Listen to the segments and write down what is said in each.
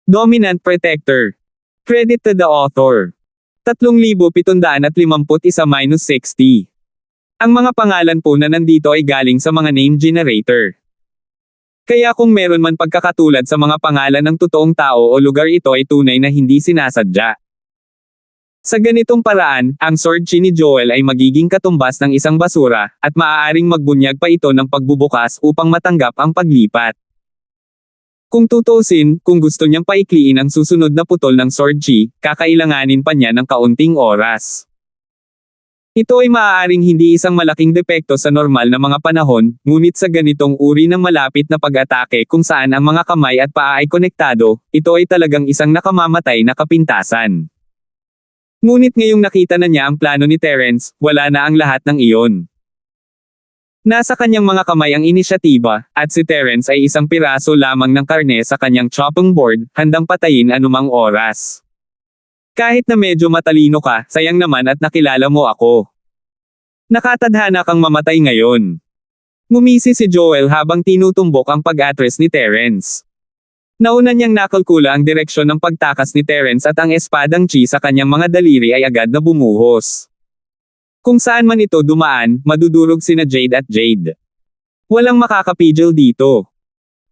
Dominant Protector. Credit to the author. 3,751-60. Ang mga pangalan po na nandito ay galing sa mga name generator. Kaya kung meron man pagkakatulad sa mga pangalan ng totoong tao o lugar, ito ay tunay na hindi sinasadya. Sa ganitong paraan, ang sword chi ni Joel ay magiging katumbas ng isang basura, at maaaring magbunyag pa ito ng pagbubukas upang matanggap ang paglipat. Kung tutuusin, kung gusto niyang paikliin ang susunod na putol ng sword chi, kakailanganin pa niya ng kaunting oras. Ito ay maaaring hindi isang malaking depekto sa normal na mga panahon, ngunit sa ganitong uri ng malapit na pag-atake kung saan ang mga kamay at paa ay konektado, ito ay talagang isang nakamamatay na kapintasan. Ngunit ngayong nakita na niya ang plano ni Terence, wala na ang lahat ng iyon. Nasa kanyang mga kamay ang inisyatiba, at si Terence ay isang piraso lamang ng karne sa kanyang chopping board, handang patayin anumang oras. Kahit na medyo matalino ka, sayang naman at nakilala mo ako. Nakatadhana kang mamatay ngayon. Ngumisi si Joel habang tinutumbok ang pag-atres ni Terence. Nauna niyang nakalkula ang direksyon ng pagtakas ni Terence at ang espadang chi sa kanyang mga daliri ay agad na bumuhos. Kung saan man ito dumaan, madudurog sina Jade at Jade. Walang makakapigil dito.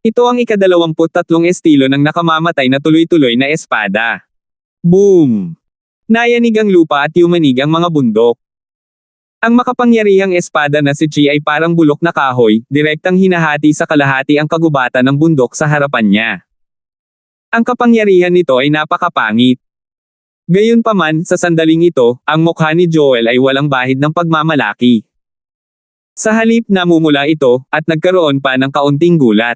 Ito ang ika-23 estilo ng nakamamatay na tuloy-tuloy na espada. Boom! Nayanig ang lupa at yumanig ang mga bundok. Ang makapangyarihang espada na si Chi ay parang bulok na kahoy, direktang hinahati sa kalahati ang kagubatan ng bundok sa harapan niya. Ang kapangyarihan nito ay napakapangit. Gayunpaman, sa sandaling ito, ang mukha ni Joel ay walang bahid ng pagmamalaki. Sa halip, namumula ito, at nagkaroon pa ng kaunting gulat.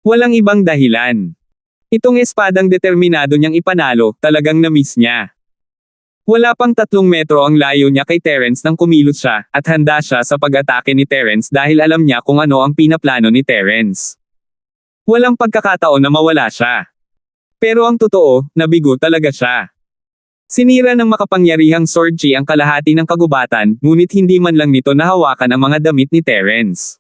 Walang ibang dahilan. Itong espadang determinado niyang ipanalo, talagang na-miss niya. Wala pang 3 metro ang layo niya kay Terence nang kumilos siya, at handa siya sa pag-atake ni Terence dahil alam niya kung ano ang pinaplano ni Terence. Walang pagkakataon na mawala siya. Pero ang totoo, nabigo talaga siya. Sinira ng makapangyarihang sword chi ang kalahati ng kagubatan, ngunit hindi man lang nito nahawakan ang mga damit ni Terence.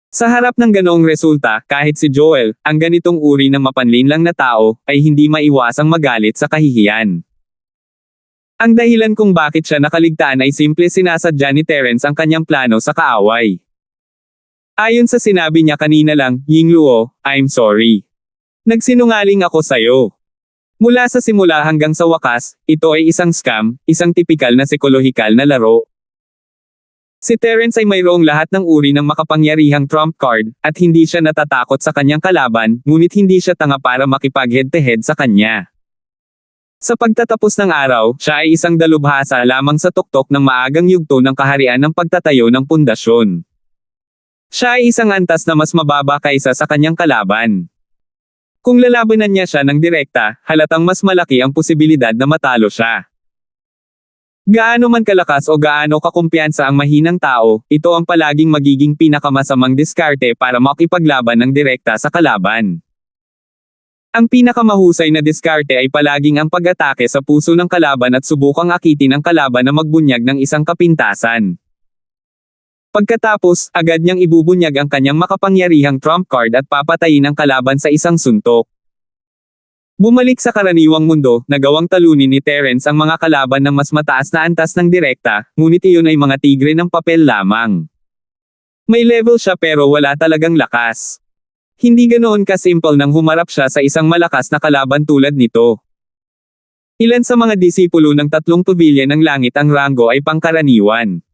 Sa harap ng ganoong resulta, kahit si Joel, ang ganitong uri ng mapanlinlang na tao, ay hindi maiwasang magalit sa kahihiyan. Ang dahilan kung bakit siya nakaligtaan ay simple sinasadya ni Terence ang kanyang plano sa kaaway. Ayon sa sinabi niya kanina lang, Yingluo, I'm sorry. Nagsinungaling ako sa'yo. Mula sa simula hanggang sa wakas, ito ay isang scam, isang tipikal na psikolohikal na laro. Si Terence ay mayroong lahat ng uri ng makapangyarihang trump card, at hindi siya natatakot sa kanyang kalaban, ngunit hindi siya tanga para makipag-head-to-head sa kanya. Sa pagtatapos ng araw, siya ay isang dalubhasa lamang sa tuktok ng maagang yugto ng kaharian ng pagtatayo ng pundasyon. Siya ay isang antas na mas mababa kaysa sa kanyang kalaban. Kung lalabanan niya siya ng direkta, halatang mas malaki ang posibilidad na matalo siya. Gaano man kalakas o gaano kakumpiyansa ang mahinang tao, ito ang palaging magiging pinakamasamang diskarte para makipaglaban ng direkta sa kalaban. Ang pinakamahusay na diskarte ay palaging ang pag-atake sa puso ng kalaban at subukang akitin ang kalaban na magbunyag ng isang kapintasan. Pagkatapos, agad niyang ibubunyag ang kanyang makapangyarihang trump card at papatayin ang kalaban sa isang suntok. Bumalik sa karaniwang mundo, nagawang talunin ni Terence ang mga kalaban ng mas mataas na antas ng direkta, ngunit iyon ay mga tigre ng papel lamang. May level siya pero wala talagang lakas. Hindi ganoon ka-simple nang humarap siya sa isang malakas na kalaban tulad nito. Ilan sa mga disipulo ng 3 pavilion ng langit ang ranggo ay pangkaraniwan.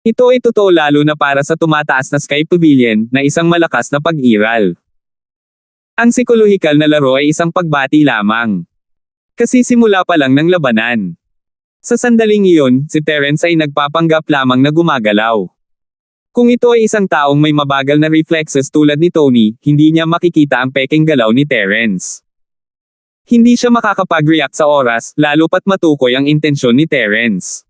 Ito ay totoo lalo na para sa tumataas na Sky Pavilion, na isang malakas na pag-iral. Ang psikolohikal na laro ay isang pagbati lamang. Kasi simula pa lang ng labanan. Sa sandaling iyon, si Terence ay nagpapanggap lamang na gumagalaw. Kung ito ay isang taong may mabagal na reflexes tulad ni Tony, hindi niya makikita ang peking galaw ni Terence. Hindi siya makakapag-react sa oras, lalo pat matukoy ang intensyon ni Terence.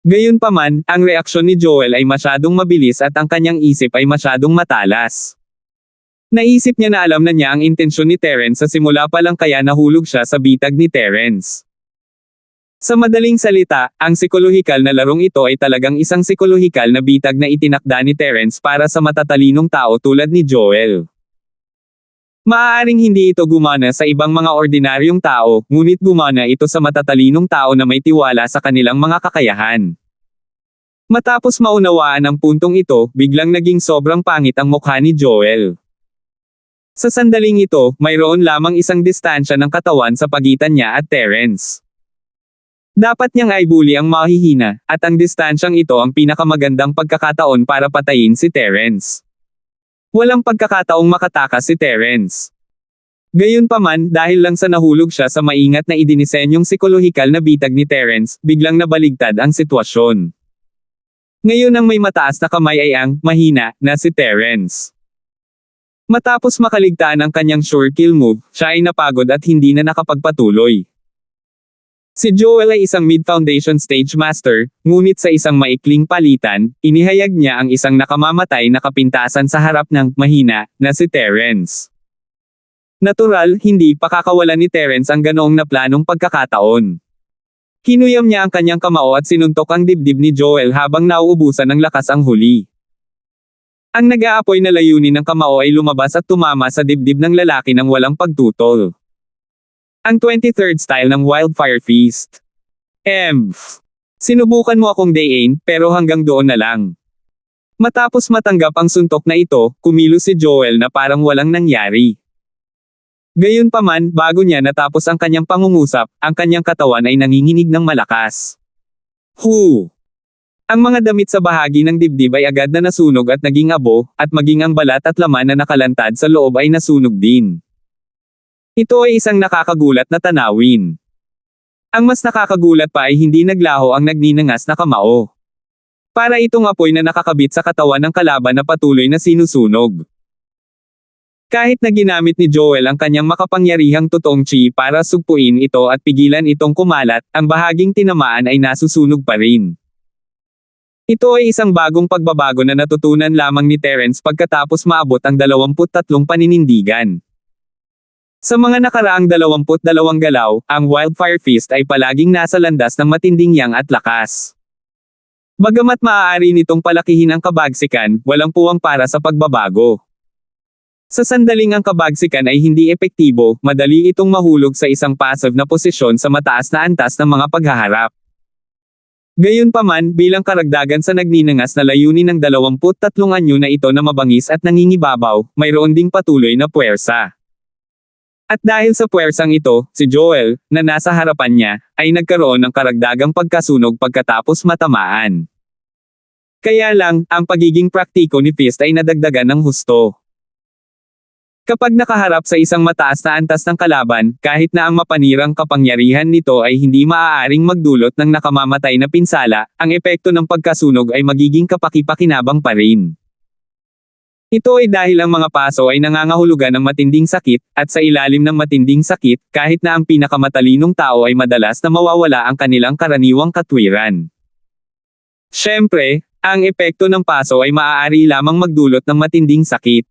Gayunpaman, ang reaksyon ni Joel ay masyadong mabilis at ang kanyang isip ay masyadong matalas. Naisip niya na alam na niya ang intensyon ni Terence sa simula pa lang kaya nahulog siya sa bitag ni Terence. Sa madaling salita, ang psikolohikal na larong ito ay talagang isang psikolohikal na bitag na itinakda ni Terence para sa matatalinong tao tulad ni Joel. Maaaring hindi ito gumana sa ibang mga ordinaryong tao, ngunit gumana ito sa matatalinong tao na may tiwala sa kanilang mga kakayahan. Matapos maunawaan ang puntong ito, biglang naging sobrang pangit ang mukha ni Joel. Sa sandaling ito, mayroon lamang isang distansya ng katawan sa pagitan niya at Terence. Dapat niyang aibuli ang mahihina, at ang distansyang ito ang pinakamagandang pagkakataon para patayin si Terence. Walang pagkakataong makatakas si Terence. Gayunpaman, dahil lang sa nahulog siya sa maingat na idinisenyong psikolohikal na bitag ni Terence, biglang nabaligtad ang sitwasyon. Ngayon ang may mataas na kamay ay ang mahina na si Terence. Matapos makaligtaan ang kanyang sure kill move, siya ay napagod at hindi na nakapagpatuloy. Si Joel ay isang mid-foundation stage master, ngunit sa isang maikling palitan, inihayag niya ang isang nakamamatay na kapintasan sa harap ng mahina na si Terence. Natural, hindi pakakawalan ni Terence ang ganoong na planong pagkakataon. Hinuyam niya ang kanyang kamao at sinuntok ang dibdib ni Joel habang nauubusan ng lakas ang huli. Ang nag-aapoy na layunin ng kamao ay lumabas at tumama sa dibdib ng lalaki ng walang pagtutol. Ang 23rd style ng Wildfire Feast. Sinubukan mo akong dayin, pero hanggang doon na lang. Matapos matanggap ang suntok na ito, kumilos si Joel na parang walang nangyari. Gayunpaman, bago niya natapos ang kanyang pangungusap, ang kanyang katawan ay nanginginig ng malakas. Ang mga damit sa bahagi ng dibdib ay agad na nasunog at naging abo, at maging ang balat at laman na nakalantad sa loob ay nasunog din. Ito ay isang nakakagulat na tanawin. Ang mas nakakagulat pa ay hindi naglaho ang nagninangas na kamao. Para itong apoy na nakakabit sa katawan ng kalaban na patuloy na sinusunog. Kahit na ginamit ni Joel ang kanyang makapangyarihang totoong chi para sugpuin ito at pigilan itong kumalat, ang bahaging tinamaan ay nasusunog pa rin. Ito ay isang bagong pagbabago na natutunan lamang ni Terence pagkatapos maabot ang 23 paninindigan. Sa mga nakaraang 22 galaw, ang Wildfire Feast ay palaging nasa landas ng matinding yang at lakas. Bagamat maaari nitong palakihin ang kabagsikan, walang puwang para sa pagbabago. Sa sandaling ang kabagsikan ay hindi epektibo, madali itong mahulog sa isang passive na posisyon sa mataas na antas ng mga paghaharap. Gayunpaman, bilang karagdagan sa nagninangas na layunin ng 23 anyo na ito na mabangis at nangingibabaw, mayroon ding patuloy na puwersa. At dahil sa puwersang ito, si Joel, na nasa harapan niya, ay nagkaroon ng karagdagang pagkasunog pagkatapos matamaan. Kaya lang, ang pagiging praktiko ni Feast ay nadagdagan ng husto. Kapag nakaharap sa isang mataas na antas ng kalaban, kahit na ang mapanirang kapangyarihan nito ay hindi maaaring magdulot ng nakamamatay na pinsala, ang epekto ng pagkasunog ay magiging kapaki-pakinabang pa rin. Ito ay dahil ang mga paso ay nangangahulugan ng matinding sakit, at sa ilalim ng matinding sakit, kahit na ang pinakamatalinong tao ay madalas na mawawala ang kanilang karaniwang katwiran. Siyempre, ang epekto ng paso ay maaari lamang magdulot ng matinding sakit.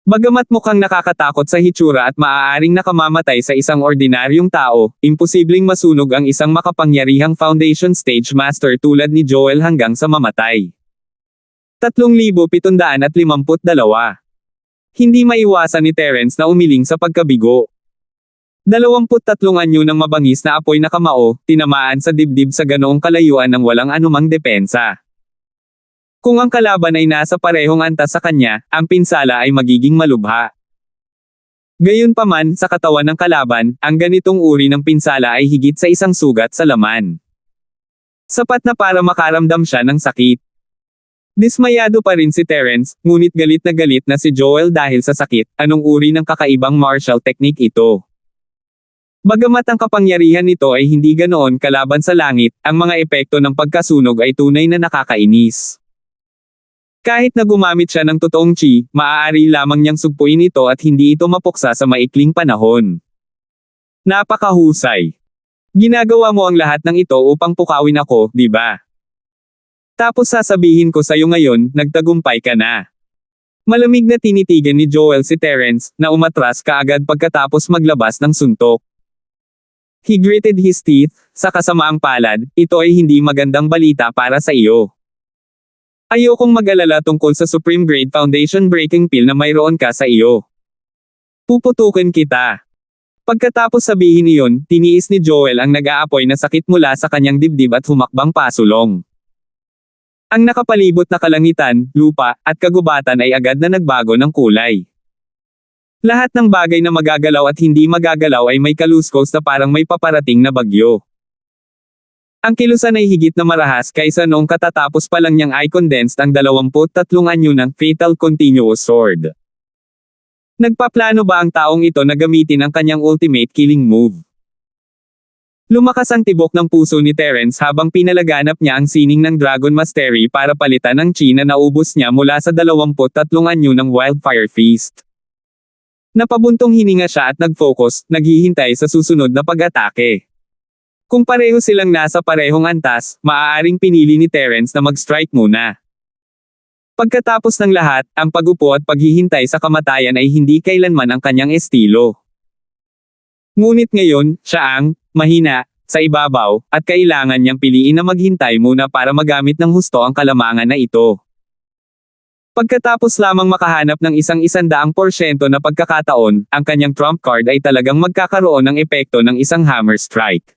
Bagamat mukhang nakakatakot sa hitsura at maaaring nakamamatay sa isang ordinaryong tao, imposibleng masunog ang isang makapangyarihang Foundation Stage Master tulad ni Joel hanggang sa mamatay. 3,752. Hindi maiwasan ni Terence na umiling sa pagkabigo. 23 anyo ng mabangis na apoy na kamao, tinamaan sa dibdib sa ganoong kalayuan ng walang anumang depensa. Kung ang kalaban ay nasa parehong antas sa kanya, ang pinsala ay magiging malubha. Gayunpaman, sa katawan ng kalaban, ang ganitong uri ng pinsala ay higit sa isang sugat sa laman. Sapat na para makaramdam siya ng sakit. Dismayado pa rin si Terence, ngunit galit na si Joel dahil sa sakit. Anong uri ng kakaibang martial technique ito? Bagamat ang kapangyarihan nito ay hindi ganoon kalaban sa langit, ang mga epekto ng pagkasunog ay tunay na nakakainis. Kahit na gumamit siya ng totoong chi, maaari lamang niyang sugpuin ito at hindi ito mapuksa sa maikling panahon. Napakahusay. Ginagawa mo ang lahat ng ito upang pukawin ako, di ba? Tapos sasabihin ko sa'yo ngayon, nagtagumpay ka na. Malamig na tinitigan ni Joel si Terence, na umatras kaagad pagkatapos maglabas ng suntok. He gritted his teeth, sa kasamaang palad, ito ay hindi magandang balita para sa iyo. Ayokong mag-alala tungkol sa Supreme Grade Foundation Breaking Pill na mayroon ka sa iyo. Puputukin kita. Pagkatapos sabihin iyon, tiniis ni Joel ang nag-aapoy na sakit mula sa kanyang dibdib at humakbang pasulong. Ang nakapalibot na kalangitan, lupa, at kagubatan ay agad na nagbago ng kulay. Lahat ng bagay na magagalaw at hindi magagalaw ay may kaluskos na parang may paparating na bagyo. Ang kilusan ay higit na marahas kaysa noong katatapos pa lang niyang i-condensed ang 23 anyo ng Fatal Continuous Sword. Nagpaplano ba ang taong ito na gamitin ang kanyang ultimate killing move? Lumakas ang tibok ng puso ni Terence habang pinalaganap niya ang sining ng Dragon Mastery para palitan ang chi na naubos niya mula sa 23 anyo ng Wildfire Feast. Napabuntong hininga siya at nag-focus, naghihintay sa susunod na pag-atake. Kung pareho silang nasa parehong antas, maaaring pinili ni Terence na mag-strike muna. Pagkatapos ng lahat, ang pagupo at paghihintay sa kamatayan ay hindi kailanman ang kanyang estilo. Ngunit ngayon, siya ang mahina sa ibabaw, at kailangan niyang piliin na maghintay muna para magamit ng husto ang kalamangan na ito. Pagkatapos lamang makahanap ng 100% na pagkakataon, ang kanyang trump card ay talagang magkakaroon ng epekto ng isang hammer strike.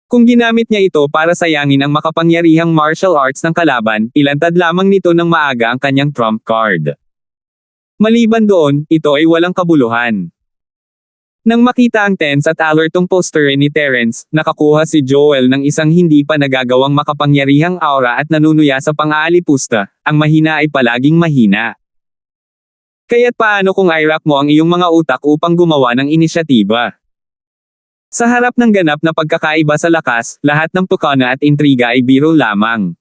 Kung ginamit niya ito para sayangin ang makapangyarihang martial arts ng kalaban, ilantad lamang nito ng maaga ang kanyang trump card. Maliban doon, ito ay walang kabuluhan. Nang makita ang tense at alertong poster ni Terence, nakakuha si Joel ng isang hindi pa nagagawang makapangyarihang aura at nanunuya sa pang-aalipusta, ang mahina ay palaging mahina. Kaya't paano kung i-rack mo ang iyong mga utak upang gumawa ng inisyatiba? Sa harap ng ganap na pagkakaiba sa lakas, lahat ng pukana at intriga ay biro lamang.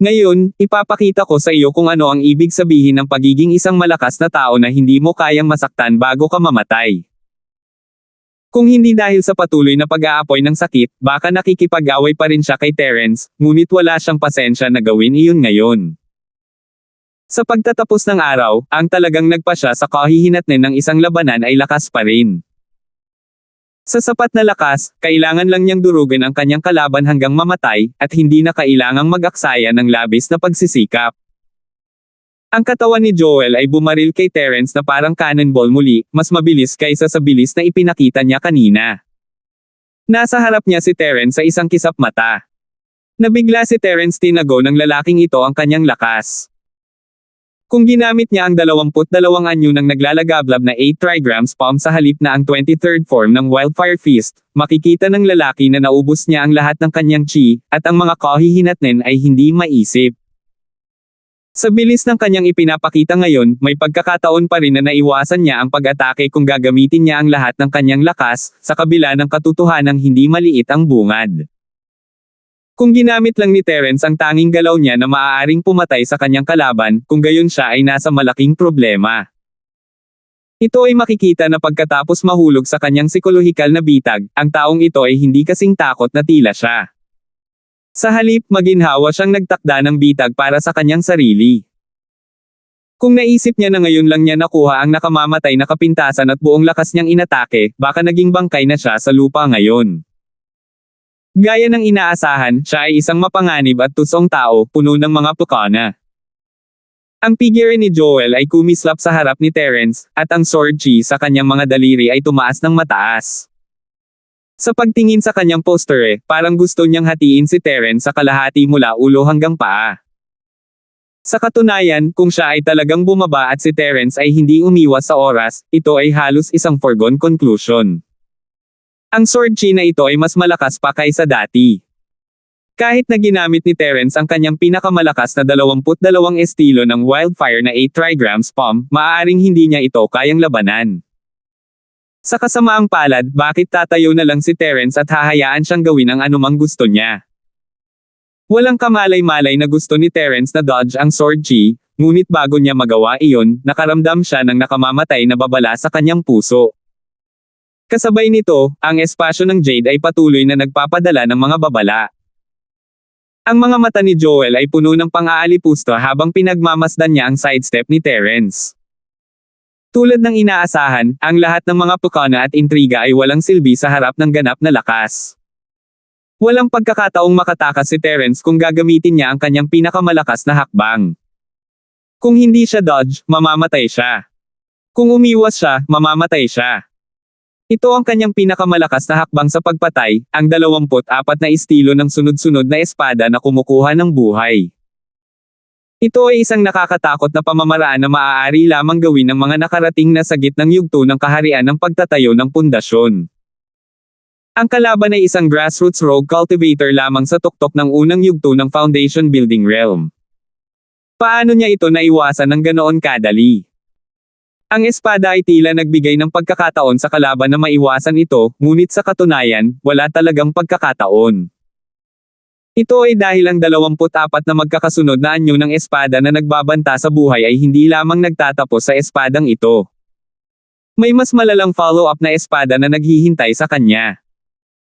Ngayon, ipapakita ko sa iyo kung ano ang ibig sabihin ng pagiging isang malakas na tao na hindi mo kayang masaktan bago ka mamatay. Kung hindi dahil sa patuloy na pag-aapoy ng sakit, baka nakikipag-away pa rin siya kay Terence, ngunit wala siyang pasensya na gawin iyon ngayon. Sa pagtatapos ng araw, ang talagang nagpasya sa kahihinatnin ng isang labanan ay lakas pa rin. Sa sapat na lakas, kailangan lang niyang durugin ang kanyang kalaban hanggang mamatay, at hindi na kailangang mag-aksaya ng labis na pagsisikap. Ang katawan ni Joel ay bumaril kay Terence na parang cannonball muli, mas mabilis kaysa sa bilis na ipinakita niya kanina. Nasa harap niya si Terence sa isang kisap mata. Nabigla si Terence, tinago ng lalaking ito ang kanyang lakas. Kung ginamit niya ang 22 anyo ng naglalagablab na 8 trigrams palm sa halip na ang 23rd form ng Wildfire Feast, makikita ng lalaki na naubos niya ang lahat ng kanyang chi, at ang mga kahihinatnin ay hindi maisip. Sa bilis ng kanyang ipinapakita ngayon, may pagkakataon pa rin na naiwasan niya ang pag-atake kung gagamitin niya ang lahat ng kanyang lakas, sa kabila ng katotohanang hindi maliit ang bungad. Kung ginamit lang ni Terence ang tanging galaw niya na maaaring pumatay sa kanyang kalaban, kung gayon siya ay nasa malaking problema. Ito ay makikita na pagkatapos mahulog sa kanyang psikolohikal na bitag, ang taong ito ay hindi kasing takot na tila siya. Sa halip, maginhawa siyang nagtakda ng bitag para sa kanyang sarili. Kung naisip niya na ngayon lang niya nakuha ang nakamamatay na kapintasan at buong lakas niyang inatake, baka naging bangkay na siya sa lupa ngayon. Gaya ng inaasahan, siya ay isang mapanganib at tusong tao, puno ng mga pukana. Ang figure ni Joel ay kumislap sa harap ni Terence, at ang sword chi sa kanyang mga daliri ay tumaas ng mataas. Sa pagtingin sa kanyang poster, parang gusto niyang hatiin si Terence sa kalahati mula ulo hanggang paa. Sa katunayan, kung siya ay talagang bumaba at si Terence ay hindi umiwas sa oras, ito ay halos isang foregone conclusion. Ang sword chi na ito ay mas malakas pa kaysa dati. Kahit na ginamit ni Terence ang kanyang pinakamalakas na 22 estilo ng Wildfire na 8 trigrams palm, maaaring hindi niya ito kayang labanan. Sa kasamaang palad, bakit tatayo na lang si Terence at hahayaan siyang gawin ang anumang gusto niya? Walang kamalay-malay na gusto ni Terence na dodge ang sword chi, ngunit bago niya magawa iyon, nakaramdam siya ng nakamamatay na babala sa kanyang puso. Kasabay nito, ang espasyo ng Jade ay patuloy na nagpapadala ng mga babala. Ang mga mata ni Joel ay puno ng pang-aalipusta habang pinagmamasdan niya ang sidestep ni Terence. Tulad ng inaasahan, ang lahat ng mga pukana at intriga ay walang silbi sa harap ng ganap na lakas. Walang pagkakataong makatakas si Terence kung gagamitin niya ang kanyang pinakamalakas na hakbang. Kung hindi siya dodge, mamamatay siya. Kung umiwas siya, mamamatay siya. Ito ang kanyang pinakamalakas na hakbang sa pagpatay, ang 24 na estilo ng sunod-sunod na espada na kumukuha ng buhay. Ito ay isang nakakatakot na pamamaraan na maaari lamang gawin ng mga nakarating na sa gitnang yugto ng kaharian ng pagtatayo ng pundasyon. Ang kalaban ay isang grassroots rogue cultivator lamang sa tuktok ng unang yugto ng foundation building realm. Paano niya ito naiwasan ng ganoon kadali? Ang espada ay tila nagbigay ng pagkakataon sa kalaban na maiwasan ito, ngunit sa katunayan, wala talagang pagkakataon. Ito ay dahil ang 24 na magkakasunod na anyo ng espada na nagbabanta sa buhay ay hindi lamang nagtatapos sa espadang ito. May mas malalang follow-up na espada na naghihintay sa kanya.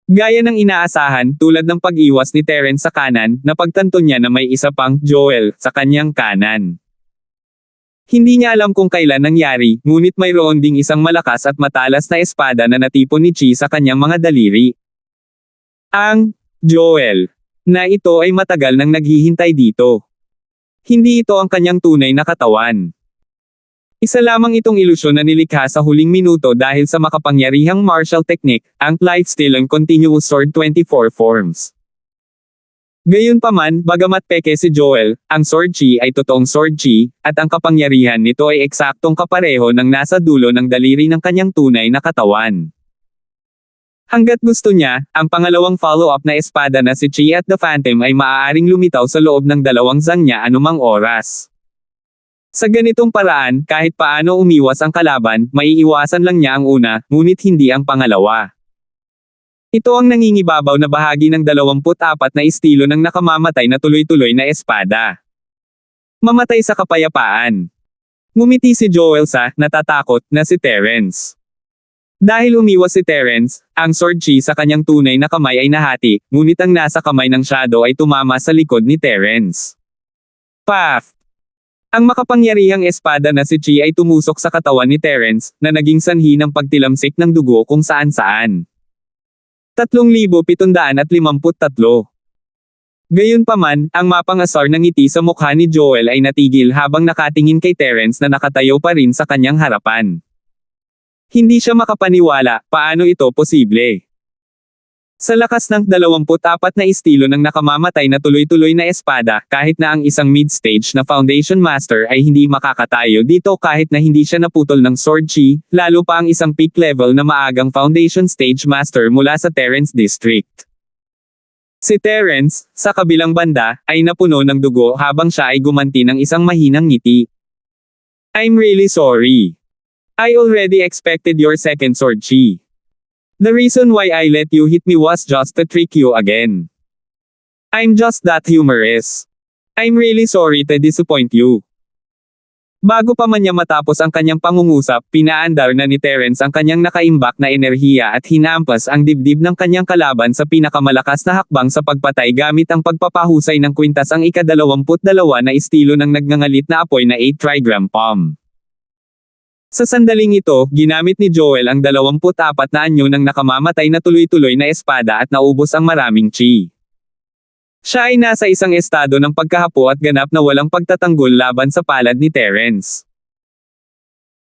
Gaya ng inaasahan, tulad ng pag-iwas ni Terence sa kanan, napagtanto niya na may isa pang Joel sa kanyang kanan. Hindi niya alam kung kailan nangyari, ngunit mayroon ding isang malakas at matalas na espada na natipon ni Chi sa kanyang mga daliri. Ang Joel na ito ay matagal nang naghihintay dito. Hindi ito ang kanyang tunay na katawan. Isa lamang itong ilusyon na nilikha sa huling minuto dahil sa makapangyarihang martial technique, ang Lifesteal and Continuous Sword 24 forms. Gayunpaman, bagamat peke si Joel, ang Sword Chi ay totoong Sword Chi, at ang kapangyarihan nito ay eksaktong kapareho ng nasa dulo ng daliri ng kanyang tunay na katawan. Hanggat gusto niya, ang pangalawang follow-up na espada na si Chi at the Phantom ay maaaring lumitaw sa loob ng 2 zangnya anumang oras. Sa ganitong paraan, kahit paano umiwas ang kalaban, maiiwasan lang niya ang una, ngunit hindi ang pangalawa. Ito ang nangingibabaw na bahagi ng 24 na estilo ng nakamamatay na tuloy-tuloy na espada. Mamatay sa kapayapaan. Ngumiti si Joel sa natatakot na si Terence. Dahil umiwas si Terence, ang Sword Chi sa kanyang tunay na kamay ay nahati, ngunit ang nasa kamay ng Shadow ay tumama sa likod ni Terence. Paf! Ang makapangyarihang espada na si Chi ay tumusok sa katawan ni Terence, na naging sanhi ng pagtilamsik ng dugo kung saan-saan. 3,753. Gayunpaman, ang mapangasar na ngiti sa mukha ni Joel ay natigil habang nakatingin kay Terence na nakatayo pa rin sa kanyang harapan. Hindi siya makapaniwala, paano ito posible? Sa lakas ng 24 na estilo ng nakamamatay na tuloy-tuloy na espada, kahit na ang isang mid-stage na Foundation Master ay hindi makakatayo dito kahit na hindi siya naputol ng Sword Chi, lalo pa ang isang peak level na maagang Foundation Stage Master mula sa Terence District. Si Terence, sa kabilang banda, ay napuno ng dugo habang siya ay gumanti ng isang mahinang ngiti. I'm really sorry. I already expected your second Sword Chi. The reason why I let you hit me was just to trick you again. I'm just that humorous. I'm really sorry to disappoint you. Bago pa man niya matapos ang kanyang pangungusap, pinaandar na ni Terence ang kanyang nakaimbak na enerhiya at hinampas ang dibdib ng kanyang kalaban sa pinakamalakas na hakbang sa pagpatay gamit ang pagpapahusay ng kwintas ang ika-22 na estilo ng nagngangalit na apoy na 8 trigram palm. Sa sandaling ito, ginamit ni Joel ang 24 na anyo ng nakamamatay na tuloy-tuloy na espada at naubos ang maraming Chi. Siya ay nasa isang estado ng pagkahapo at ganap na walang pagtatanggol laban sa palad ni Terence.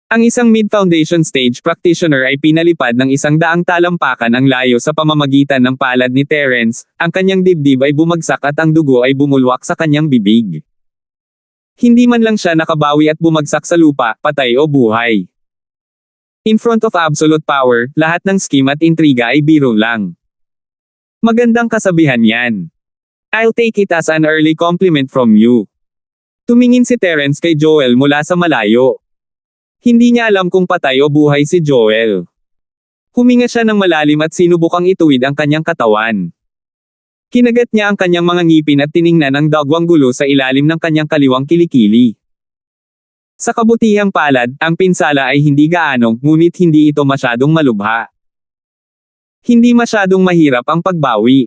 Ang isang mid-foundation stage practitioner ay pinalipad ng 100 talampakan ang layo sa pamamagitan ng palad ni Terence, ang kanyang dibdib ay bumagsak at ang dugo ay bumulwak sa kanyang bibig. Hindi man lang siya nakabawi at bumagsak sa lupa, patay o buhay. In front of absolute power, lahat ng scheme at intriga ay biro lang. Magandang kasabihan yan. I'll take it as an early compliment from you. Tumingin si Terence kay Joel mula sa malayo. Hindi niya alam kung patay o buhay si Joel. Huminga siya ng malalim at sinubukang ituwid ang kanyang katawan. Kinagat niya ang kanyang mga ngipin at tiningnan ang dagwang gulo sa ilalim ng kanyang kaliwang kilikili. Sa kabutihang palad, ang pinsala ay hindi gaano, ngunit hindi ito masyadong malubha. Hindi masyadong mahirap ang pagbawi.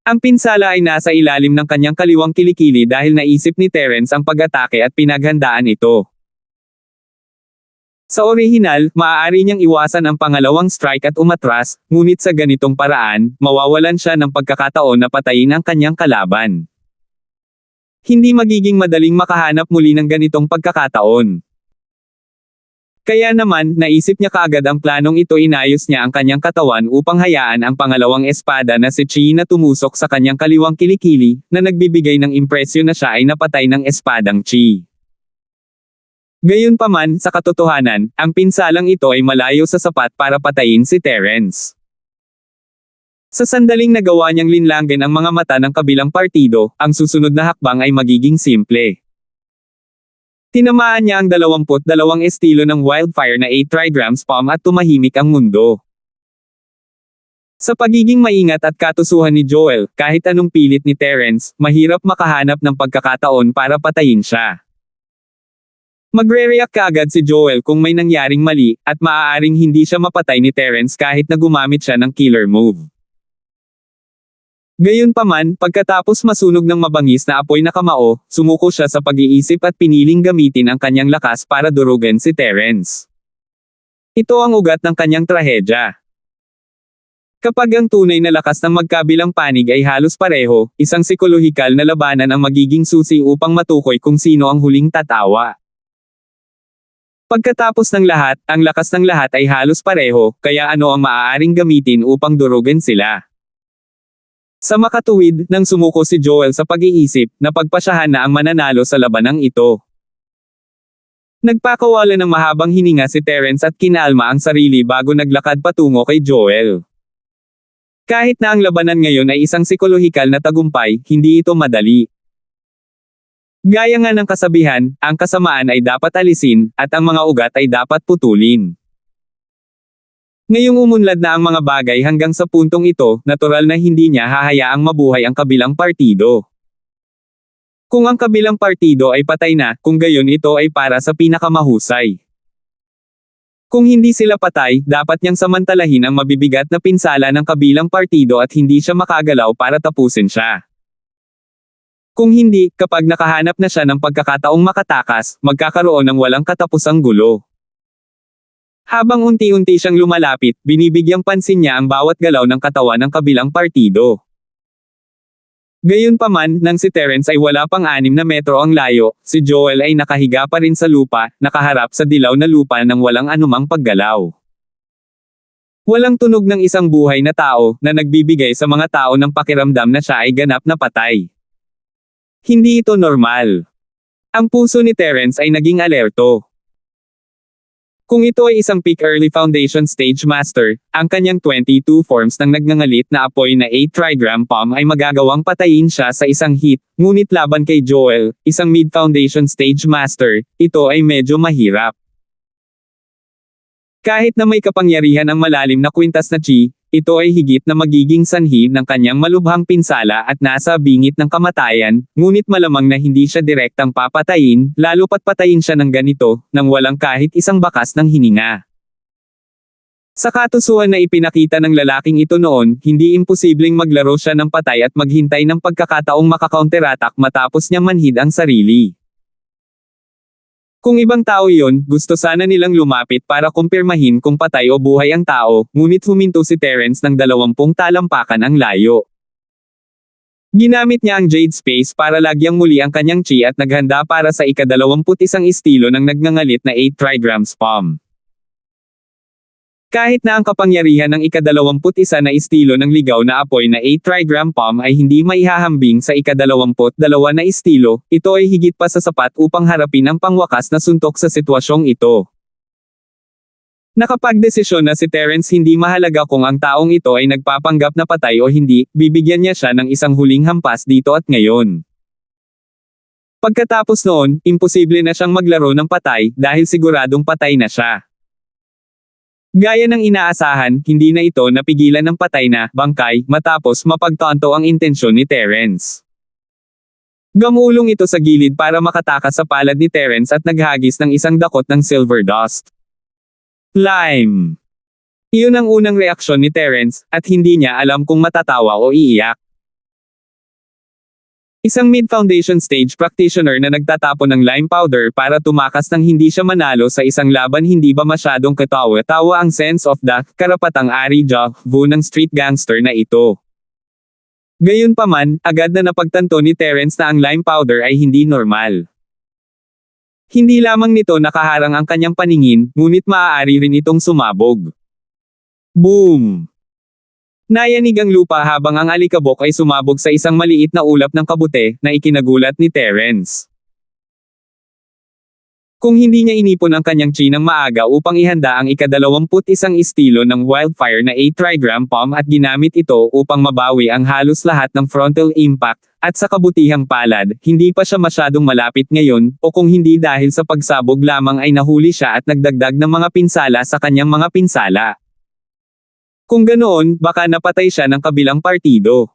Ang pinsala ay nasa ilalim ng kanyang kaliwang kilikili dahil naisip ni Terence ang pag-atake at pinaghandaan ito. Sa orihinal, maaari niyang iwasan ang pangalawang strike at umatras, ngunit sa ganitong paraan, mawawalan siya ng pagkakataon na patayin ang kanyang kalaban. Hindi magiging madaling makahanap muli ng ganitong pagkakataon. Kaya naman, naisip niya kaagad ang planong ito, inayos niya ang kanyang katawan upang hayaan ang pangalawang espada na si Chi na tumusok sa kanyang kaliwang kilikili, na nagbibigay ng impresyon na siya ay napatay ng espadang Chi. Gayunpaman, sa katotohanan, ang pinsalang ito ay malayo sa sapat para patayin si Terence. Sa sandaling nagawa niyang linlangin ang mga mata ng kabilang partido, ang susunod na hakbang ay magiging simple. Tinamaan niya ang 22 estilo ng wildfire na 8 trigrams palm at tumahimik ang mundo. Sa pagiging maingat at katusuhan ni Joel, kahit anong pilit ni Terence, mahirap makahanap ng pagkakataon para patayin siya. Magre-react kaagad si Joel kung may nangyaring mali, at maaaring hindi siya mapatay ni Terence kahit na gumamit siya ng killer move. Gayunpaman, pagkatapos masunog ng mabangis na apoy na kamao, sumuko siya sa pag-iisip at piniling gamitin ang kanyang lakas para durugin si Terence. Ito ang ugat ng kanyang trahedya. Kapag ang tunay na lakas ng magkabilang panig ay halos pareho, isang psikolohikal na labanan ang magiging susi upang matukoy kung sino ang huling tatawa. Pagkatapos ng lahat, ang lakas ng lahat ay halos pareho, kaya ano ang maaaring gamitin upang durugin sila? Sa makatuwid, nang sumuko si Joel sa pag-iisip, napagpasyahan na ang mananalo sa labanang ito. Nagpakawala ng mahabang hininga si Terence at kinalma ang sarili bago naglakad patungo kay Joel. Kahit na ang labanan ngayon ay isang psikolohikal na tagumpay, hindi ito madali. Gaya nga ng kasabihan, ang kasamaan ay dapat alisin, at ang mga ugat ay dapat putulin. Ngayong umunlad na ang mga bagay hanggang sa puntong ito, natural na hindi niya hahayaang mabuhay ang kabilang partido. Kung ang kabilang partido ay patay na, kung gayon ito ay para sa pinakamahusay. Kung hindi sila patay, dapat niyang samantalahin ang mabibigat na pinsala ng kabilang partido at hindi siya makagalaw para tapusin siya. Kung hindi, kapag nakahanap na siya ng pagkakataong makatakas, magkakaroon ng walang katapusang gulo. Habang unti-unti siyang lumalapit, binibigyang pansin niya ang bawat galaw ng katawan ng kabilang partido. Gayunpaman, nang si Terence ay wala pang 6 na metro ang layo, si Joel ay nakahiga pa rin sa lupa, nakaharap sa dilaw na lupa nang walang anumang paggalaw. Walang tunog ng isang buhay na tao, na nagbibigay sa mga tao ng pakiramdam na siya ay ganap na patay. Hindi ito normal. Ang puso ni Terence ay naging alerto. Kung ito ay isang peak early foundation stage master, ang kanyang 22 forms ng nagngangalit na apoy na 8 trigram palm ay magagawang patayin siya sa isang hit, ngunit laban kay Joel, isang mid foundation stage master, ito ay medyo mahirap. Kahit na may kapangyarihan ang malalim na kwintas na Chi, ito ay higit na magiging sanhi ng kanyang malubhang pinsala at nasa bingit ng kamatayan, ngunit malamang na hindi siya direktang papatayin, lalo pat patayin siya ng ganito, nang walang kahit isang bakas ng hininga. Sa katusuhan na ipinakita ng lalaking ito noon, hindi imposibleng maglaro siya ng patay at maghintay ng pagkakataong maka-counterattack matapos niyang manhid ang sarili. Kung ibang tao iyon, gusto sana nilang lumapit para kumpirmahin kung patay o buhay ang tao, ngunit huminto si Terence ng 20 talampakan ang layo. Ginamit niya ang Jade Space para lagyang muli ang kanyang chi at naghanda para sa ika-21 estilo ng nagngangalit na 8 trigrams palm. Kahit na ang kapangyarihan ng ika-21 na estilo ng ligaw na apoy na 8 trigram palm ay hindi maihahambing sa ika-22 na estilo, ito ay higit pa sa sapat upang harapin ang pangwakas na suntok sa sitwasyong ito. Nakapagdesisyon na si Terence, hindi mahalaga kung ang taong ito ay nagpapanggap na patay o hindi, bibigyan niya siya ng isang huling hampas dito at ngayon. Pagkatapos noon, imposible na siyang maglaro ng patay dahil siguradong patay na siya. Gaya ng inaasahan, hindi na ito napigilan ng patay na bangkay matapos mapagtanto ang intensyon ni Terence. Gamulong ito sa gilid para makatakas sa palad ni Terence at naghagis ng isang dakot ng silver dust. Lime. Iyon ang unang reaksyon ni Terence, at hindi niya alam kung matatawa o iiyak. Isang mid-foundation stage practitioner na nagtatapon ng lime powder para tumakas nang hindi siya manalo sa isang laban, hindi ba masyadong katawa-tawa ang sense of the karapatang ari vu ng street gangster na ito. Gayunpaman, agad na napagtanto ni Terence na ang lime powder ay hindi normal. Hindi lamang nito nakaharang ang kanyang paningin, ngunit maaari rin itong sumabog. Boom! Nayanig ang lupa habang ang alikabok ay sumabog sa isang maliit na ulap ng kabute na ikinagulat ni Terence. Kung hindi niya inipon ang kanyang chi ng maaga upang ihanda ang ika-21 estilo ng Wildfire na 8 trigram bomb at ginamit ito upang mabawi ang halos lahat ng frontal impact, at sa kabutihang palad, hindi pa siya masyadong malapit ngayon, o kung hindi dahil sa pagsabog lamang ay nahuli siya at nagdagdag ng mga pinsala sa kanyang mga pinsala. Kung ganoon, baka napatay siya ng kabilang partido.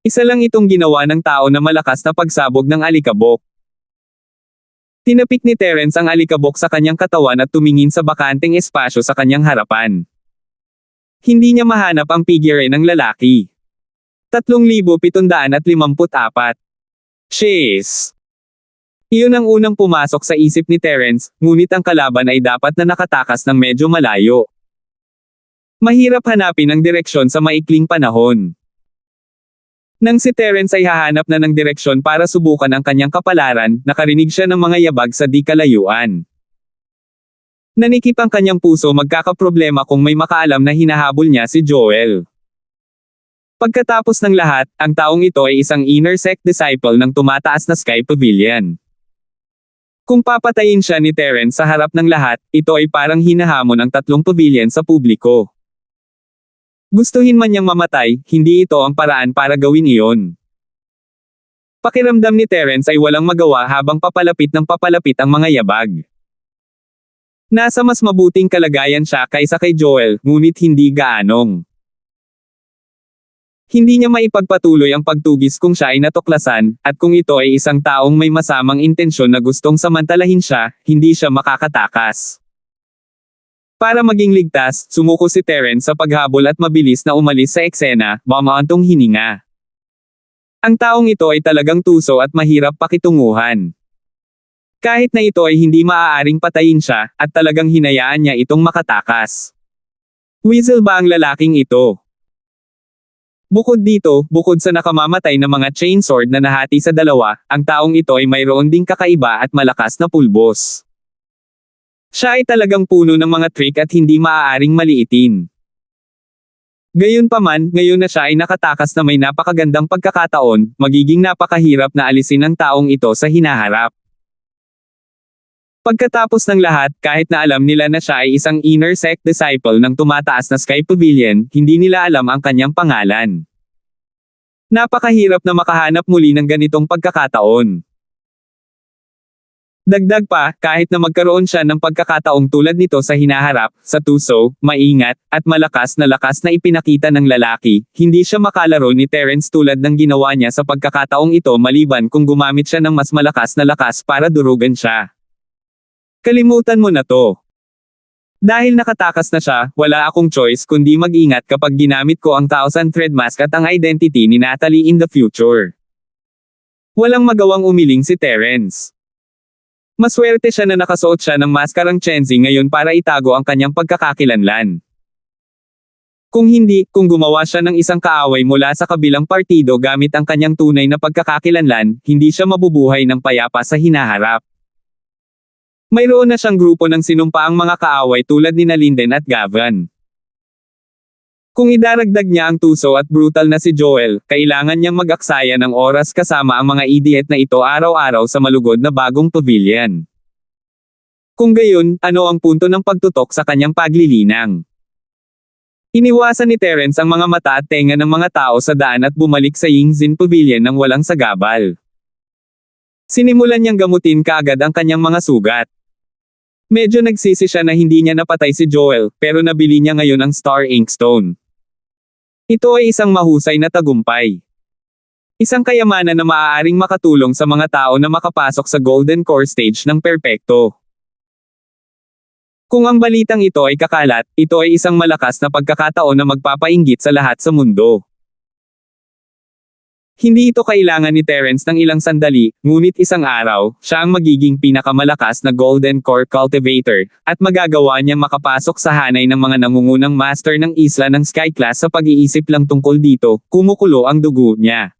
Isa lang itong ginawa ng tao na malakas na pagsabog ng alikabok. Tinapik ni Terence ang alikabok sa kanyang katawan at tumingin sa bakanteng espasyo sa kanyang harapan. Hindi niya mahanap ang figure ng lalaki. 3,754. Chase. Iyon ang unang pumasok sa isip ni Terence, ngunit ang kalaban ay dapat na nakatakas ng medyo malayo. Mahirap hanapin ang direksyon sa maikling panahon. Nang si Terence ay hahanap na ng direksyon para subukan ang kanyang kapalaran, nakarinig siya ng mga yabag sa di kalayuan. Nanikip ang kanyang puso magkakaproblema kung may makaalam na hinahabol niya si Joel. Pagkatapos ng lahat, ang taong ito ay isang inner sect disciple ng tumataas na Sky Pavilion. Kung papatayin siya ni Terence sa harap ng lahat, ito ay parang hinahamon ang 3 pavilion sa publiko. Gustuhin man niyang mamatay, hindi ito ang paraan para gawin iyon. Pakiramdam ni Terence ay walang magawa habang papalapit ng papalapit ang mga yabag. Nasa mas mabuting kalagayan siya kaysa kay Joel, ngunit hindi gaanong. Hindi niya maipagpatuloy ang pagtugis kung siya ay natuklasan, at kung ito ay isang taong may masamang intensyon na gustong samantalahin siya, hindi siya makakatakas. Para maging ligtas, sumuko si Terence sa paghabol at mabilis na umalis sa eksena, mamaantong hininga. Ang taong ito ay talagang tuso at mahirap pakitunguhan. Kahit na ito ay hindi maaaring patayin siya, at talagang hinayaan niya itong makatakas. Weasel ba ang lalaking ito? Bukod dito, bukod sa nakamamatay na mga chainsword na nahati sa dalawa, ang taong ito ay mayroon ding kakaiba at malakas na pulbos. Siya ay talagang puno ng mga trick at hindi maaaring maliitin. Gayunpaman, ngayon na siya ay nakatakas na may napakagandang pagkakataon, magiging napakahirap na alisin ang taong ito sa hinaharap. Pagkatapos ng lahat, kahit na alam nila na siya ay isang inner sect disciple ng tumataas na Sky Pavilion, hindi nila alam ang kanyang pangalan. Napakahirap na makahanap muli ng ganitong pagkakataon. Dagdag pa, kahit na magkaroon siya ng pagkakataong tulad nito sa hinaharap, sa tuso, maingat, at lakas na ipinakita ng lalaki, hindi siya makalaro ni Terence tulad ng ginawa niya sa pagkakataong ito maliban kung gumamit siya ng mas malakas na lakas para durugan siya. Kalimutan mo na to. Dahil nakatakas na siya, wala akong choice kundi mag-ingat kapag ginamit ko ang 1,000 thread mask at ang identity ni Natalie in the future. Walang magawang umiling si Terence. Maswerte siya na nakasuot siya ng maskarang Chenzi ngayon para itago ang kanyang pagkakakilanlan. Kung hindi, kung gumawa siya ng isang kaaway mula sa kabilang partido gamit ang kanyang tunay na pagkakakilanlan, hindi siya mabubuhay ng payapa sa hinaharap. Mayroon na siyang grupo ng sinumpaang mga kaaway tulad ni Linden at Gavin. Kung idaragdag niya ang tuso at brutal na si Joel, kailangan niyang mag-aksaya ng oras kasama ang mga idiot na ito araw-araw sa malugod na bagong pavilion. Kung gayon, ano ang punto ng pagtutok sa kanyang paglilinang? Iniwasan ni Terence ang mga mata at tenga ng mga tao sa daan at bumalik sa Yingzin Pavilion nang walang sagabal. Sinimulan niyang gamutin kaagad ang kanyang mga sugat. Medyo nagsisi siya na hindi niya napatay si Joel, pero nabili niya ngayon ang Star Inkstone. Ito ay isang mahusay na tagumpay. Isang kayamanan na maaaring makatulong sa mga tao na makapasok sa Golden Core Stage ng perpekto. Kung ang balitang ito ay kakalat, ito ay isang malakas na pagkakataon na magpapainggit sa lahat sa mundo. Hindi ito kailangan ni Terence ng ilang sandali, ngunit isang araw, siya ang magiging pinakamalakas na Golden Core Cultivator, at magagawa niyang makapasok sa hanay ng mga nangungunang master ng isla ng Sky Class sa pag-iisip lang tungkol dito, kumukulo ang dugo niya.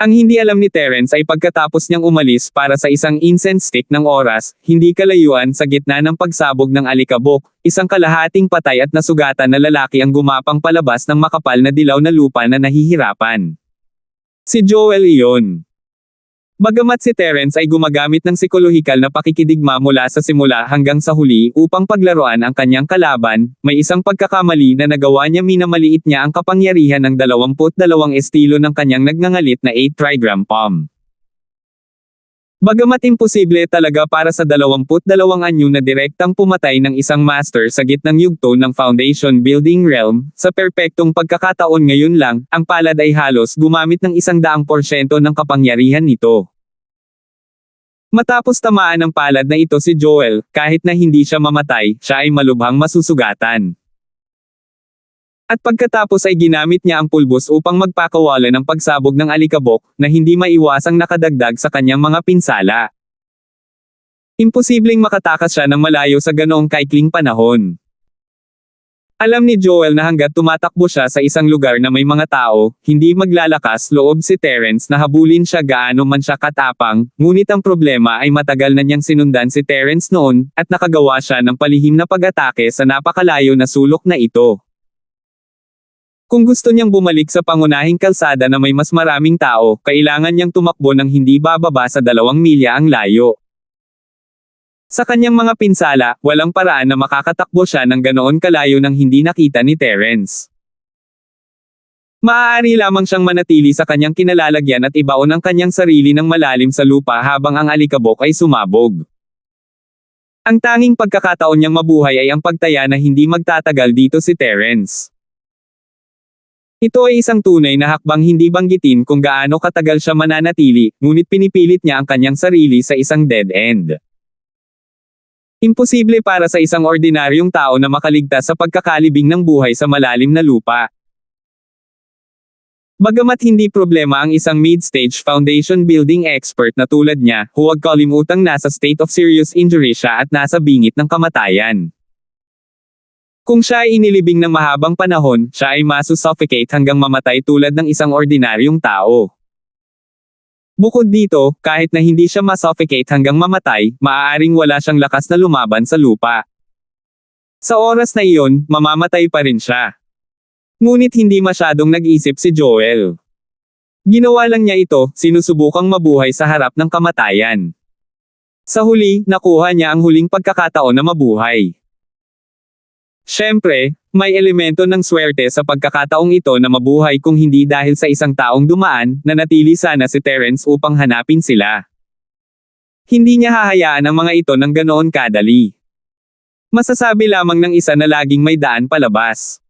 Ang hindi alam ni Terence ay pagkatapos niyang umalis para sa isang incense stick ng oras, hindi kalayuan sa gitna ng pagsabog ng alikabok, isang kalahating patay at nasugatan na lalaki ang gumapang palabas ng makapal na dilaw na lupa na nahihirapan. Si Joel iyon. Bagamat si Terence ay gumagamit ng psikolohikal na pakikidigma mula sa simula hanggang sa huli upang paglaruan ang kanyang kalaban, may isang pagkakamali na nagawa niya minamaliit niya ang kapangyarihan ng 22 estilo ng kanyang nagngangalit na 8 trigram palm. Bagamat imposible talaga para sa 22 anyo na direktang pumatay ng isang master sa gitnang yugto ng Foundation Building Realm, sa perpektong pagkakataon ngayon lang, ang palad ay halos gumamit ng 100% ng kapangyarihan nito. Matapos tamaan ng palad na ito si Joel, kahit na hindi siya mamatay, siya ay malubhang masusugatan. At pagkatapos ay ginamit niya ang pulbos upang magpakawala ng pagsabog ng alikabok, na hindi maiwasang nakadagdag sa kanyang mga pinsala. Imposibleng makatakas siya ng malayo sa ganoong kaikling panahon. Alam ni Joel na hanggat tumatakbo siya sa isang lugar na may mga tao, hindi maglalakas loob si Terence na habulin siya gaano man siya katapang, ngunit ang problema ay matagal na niyang sinundan si Terence noon, at nakagawa siya ng palihim na pag-atake sa napakalayo na sulok na ito. Kung gusto niyang bumalik sa pangunahing kalsada na may mas maraming tao, kailangan niyang tumakbo ng hindi bababa sa 2 milya ang layo. Sa kanyang mga pinsala, walang paraan na makakatakbo siya ng ganoon kalayo nang hindi nakita ni Terence. Maaari lamang siyang manatili sa kanyang kinalalagyan at ibaon ang kanyang sarili ng malalim sa lupa habang ang alikabok ay sumabog. Ang tanging pagkakataon niyang mabuhay ay ang pagtaya na hindi magtatagal dito si Terence. Ito ay isang tunay na hakbang hindi banggitin kung gaano katagal siya mananatili, ngunit pinipilit niya ang kanyang sarili sa isang dead end. Imposible para sa isang ordinaryong tao na makaligtas sa pagkakalibing ng buhay sa malalim na lupa. Bagamat hindi problema ang isang mid-stage foundation building expert na tulad niya, huwag kalimutang nasa state of serious injury siya at nasa bingit ng kamatayan. Kung siya ay inilibing ng mahabang panahon, siya ay masusuffocate hanggang mamatay tulad ng isang ordinaryong tao. Bukod dito, kahit na hindi siya masuffocate hanggang mamatay, maaaring wala siyang lakas na lumaban sa lupa. Sa oras na iyon, mamamatay pa rin siya. Ngunit hindi masyadong nag-isip si Joel. Ginawa lang niya ito, sinusubukang mabuhay sa harap ng kamatayan. Sa huli, nakuha niya ang huling pagkakataon na mabuhay. Siyempre, may elemento ng swerte sa pagkakataong ito na mabuhay kung hindi dahil sa isang taong dumaan, na natili sana si Terence upang hanapin sila. Hindi niya hahayaan ang mga ito ng ganoon kadali. Masasabi lamang ng isa na laging may daan palabas.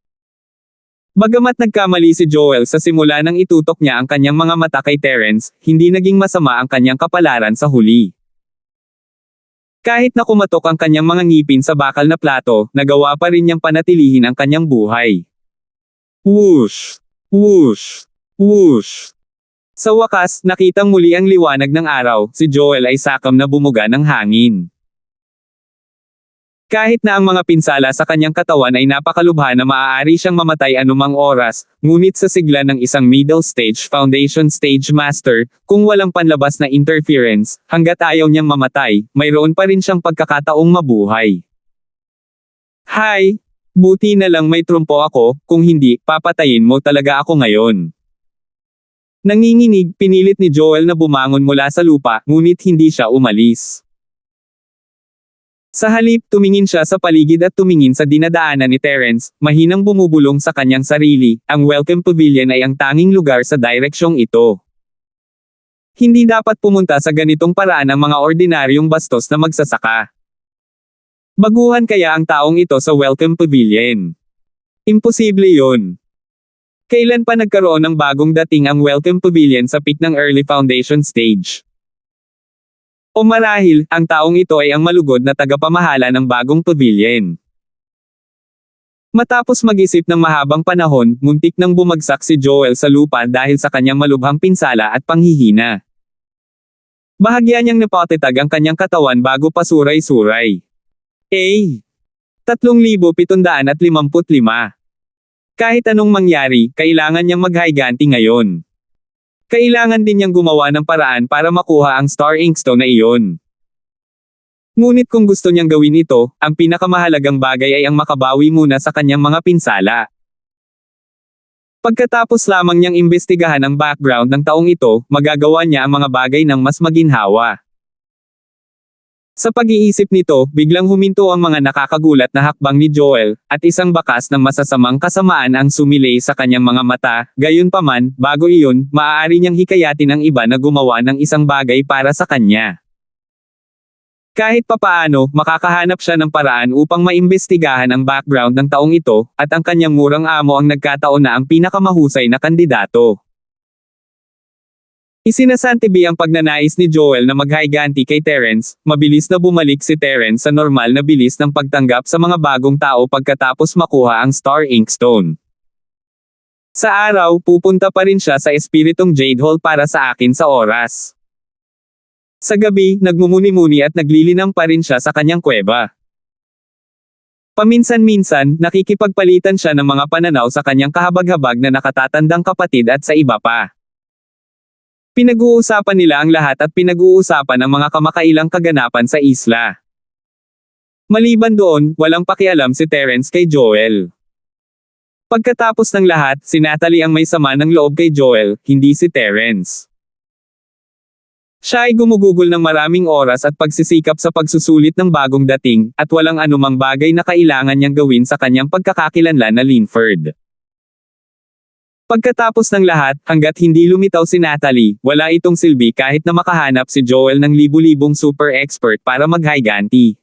Bagamat nagkamali si Joel sa simula nang itutok niya ang kanyang mga mata kay Terence, hindi naging masama ang kanyang kapalaran sa huli. Kahit na kumatok ang kanyang mga ngipin sa bakal na plato, nagawa pa rin niyang panatilihin ang kanyang buhay. Whoosh! Whoosh! Whoosh! Sa wakas, nakitang muli ang liwanag ng araw, si Joel ay sakam na bumuga ng hangin. Kahit na ang mga pinsala sa kanyang katawan ay napakalubha na maaari siyang mamatay anumang oras, ngunit sa sigla ng isang middle stage foundation stage master, kung walang panlabas na interference, hanggat ayaw niyang mamatay, mayroon pa rin siyang pagkakataong mabuhay. Hay! Buti na lang may trumpo ako, kung hindi, papatayin mo talaga ako ngayon. Nanginginig, pinilit ni Joel na bumangon mula sa lupa, ngunit hindi siya umalis. Sa halip, tumingin siya sa paligid at tumingin sa dinadaanan ni Terence, mahinang bumubulong sa kanyang sarili, ang Welcome Pavilion ay ang tanging lugar sa direksyong ito. Hindi dapat pumunta sa ganitong paraan ang mga ordinaryong bastos na magsasaka. Baguhan kaya ang taong ito sa Welcome Pavilion. Imposible yun. Kailan pa nagkaroon ng bagong dating ang Welcome Pavilion sa peak ng early foundation stage? O marahil, ang taong ito ay ang malugod na tagapamahala ng bagong pavilion. Matapos mag-isip ng mahabang panahon, muntik nang bumagsak si Joel sa lupa dahil sa kanyang malubhang pinsala at panghihina. Bahagya niyang napatetag ang kanyang katawan bago pasuray-suray. 3,755. Kahit anong mangyari, kailangan niyang maghiganti ngayon. Kailangan din niyang gumawa ng paraan para makuha ang Star Inkstone na iyon. Ngunit kung gusto niyang gawin ito, ang pinakamahalagang bagay ay ang makabawi muna sa kanyang mga pinsala. Pagkatapos lamang niyang imbestigahan ang background ng taong ito, magagawa niya ang mga bagay ng mas maginhawa. Sa pag-iisip nito, biglang huminto ang mga nakakagulat na hakbang ni Joel, at isang bakas ng masasamang kasamaan ang sumilay sa kanyang mga mata. Gayunpaman, bago iyon, maaari niyang hikayatin ang iba na gumawa ng isang bagay para sa kanya. Kahit papaano, makakahanap siya ng paraan upang maimbestigahan ang background ng taong ito, at ang kanyang murang amo ang nagkataon na ang pinakamahusay na kandidato. Isinasantabi ang pagnanais ni Joel na maghiganti kay Terence. Mabilis na bumalik si Terence sa normal na bilis ng pagtanggap sa mga bagong tao pagkatapos makuha ang Star Inkstone. Sa araw, pupunta pa rin siya sa Espiritong Jade Hall para sa akin sa oras. Sa gabi, nagmumuni-muni at naglilinang pa rin siya sa kanyang kuweba. Paminsan-minsan, nakikipagpalitan siya ng mga pananaw sa kanyang kahabag-habag na nakatatandang kapatid at sa iba pa. Pinag-uusapan nila ang lahat at pinag-uusapan ang mga kamakailang kaganapan sa isla. Maliban doon, walang pakialam si Terence kay Joel. Pagkatapos ng lahat, si Natalie ang may sama ng loob kay Joel, hindi si Terence. Siya ay gumugugol ng maraming oras at pagsisikap sa pagsusulit ng bagong dating, at walang anumang bagay na kailangan niyang gawin sa kanyang pagkakakilanlan na Linford. Pagkatapos ng lahat, hanggat hindi lumitaw si Natalie, wala itong silbi kahit na makahanap si Joel ng libu-libong super expert para maghiganti.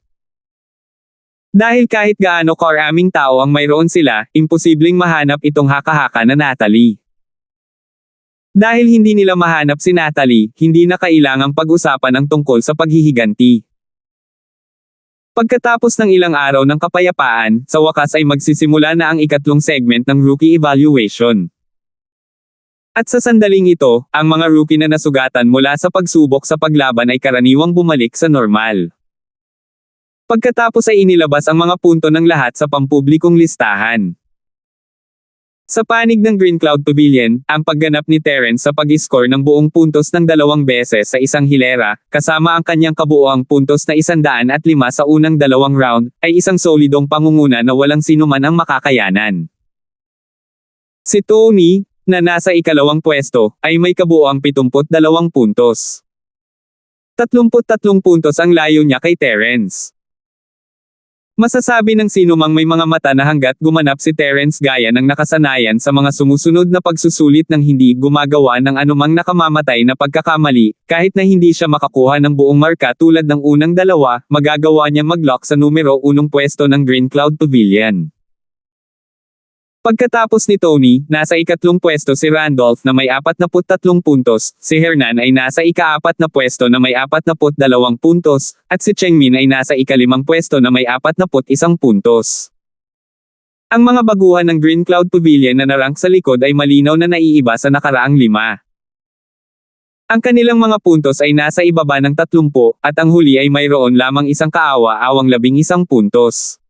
Dahil kahit gaano karaming tao ang mayroon sila, imposibleng mahanap itong haka-haka na Natalie. Dahil hindi nila mahanap si Natalie, hindi na kailangang pag-usapan ang tungkol sa paghihiganti. Pagkatapos ng ilang araw ng kapayapaan, sa wakas ay magsisimula na ang ikatlong segment ng rookie evaluation. At sa sandaling ito, ang mga rookie na nasugatan mula sa pagsubok sa paglaban ay karaniwang bumalik sa normal. Pagkatapos ay inilabas ang mga punto ng lahat sa pampublikong listahan. Sa panig ng Green Cloud Pavilion, ang pagganap ni Terence sa pag-score ng buong puntos ng 2 beses sa isang hilera, kasama ang kanyang kabuoang puntos na 105 sa unang 2 round, ay isang solidong pangunguna na walang sinuman ang makakayanan. Si Tony, na nasa ikalawang pwesto, ay may kabuoang 72 puntos. 33 puntos ang layo niya kay Terence. Masasabi ng sinumang may mga mata na hanggat gumanap si Terence gaya ng nakasanayan sa mga sumusunod na pagsusulit ng hindi gumagawa ng anumang nakamamatay na pagkakamali, kahit na hindi siya makakuha ng buong marka tulad ng unang 2, magagawa niya mag-lock sa numero 1 pwesto ng Green Cloud Pavilion. Pagkatapos ni Tony, nasa ikatlong pwesto si Randolph na may 43 puntos, si Hernan ay nasa ika-4 na pwesto na may 42 puntos, at si Chengmin ay nasa ika-5 pwesto na may 41 puntos. Ang mga baguhan ng Green Cloud Pavilion na narank sa likod ay malinaw na naiiba sa nakaraang 5. Ang kanilang mga puntos ay nasa ibaba ng 30, at ang huli ay mayroon lamang isang kaawa-awang 11 puntos.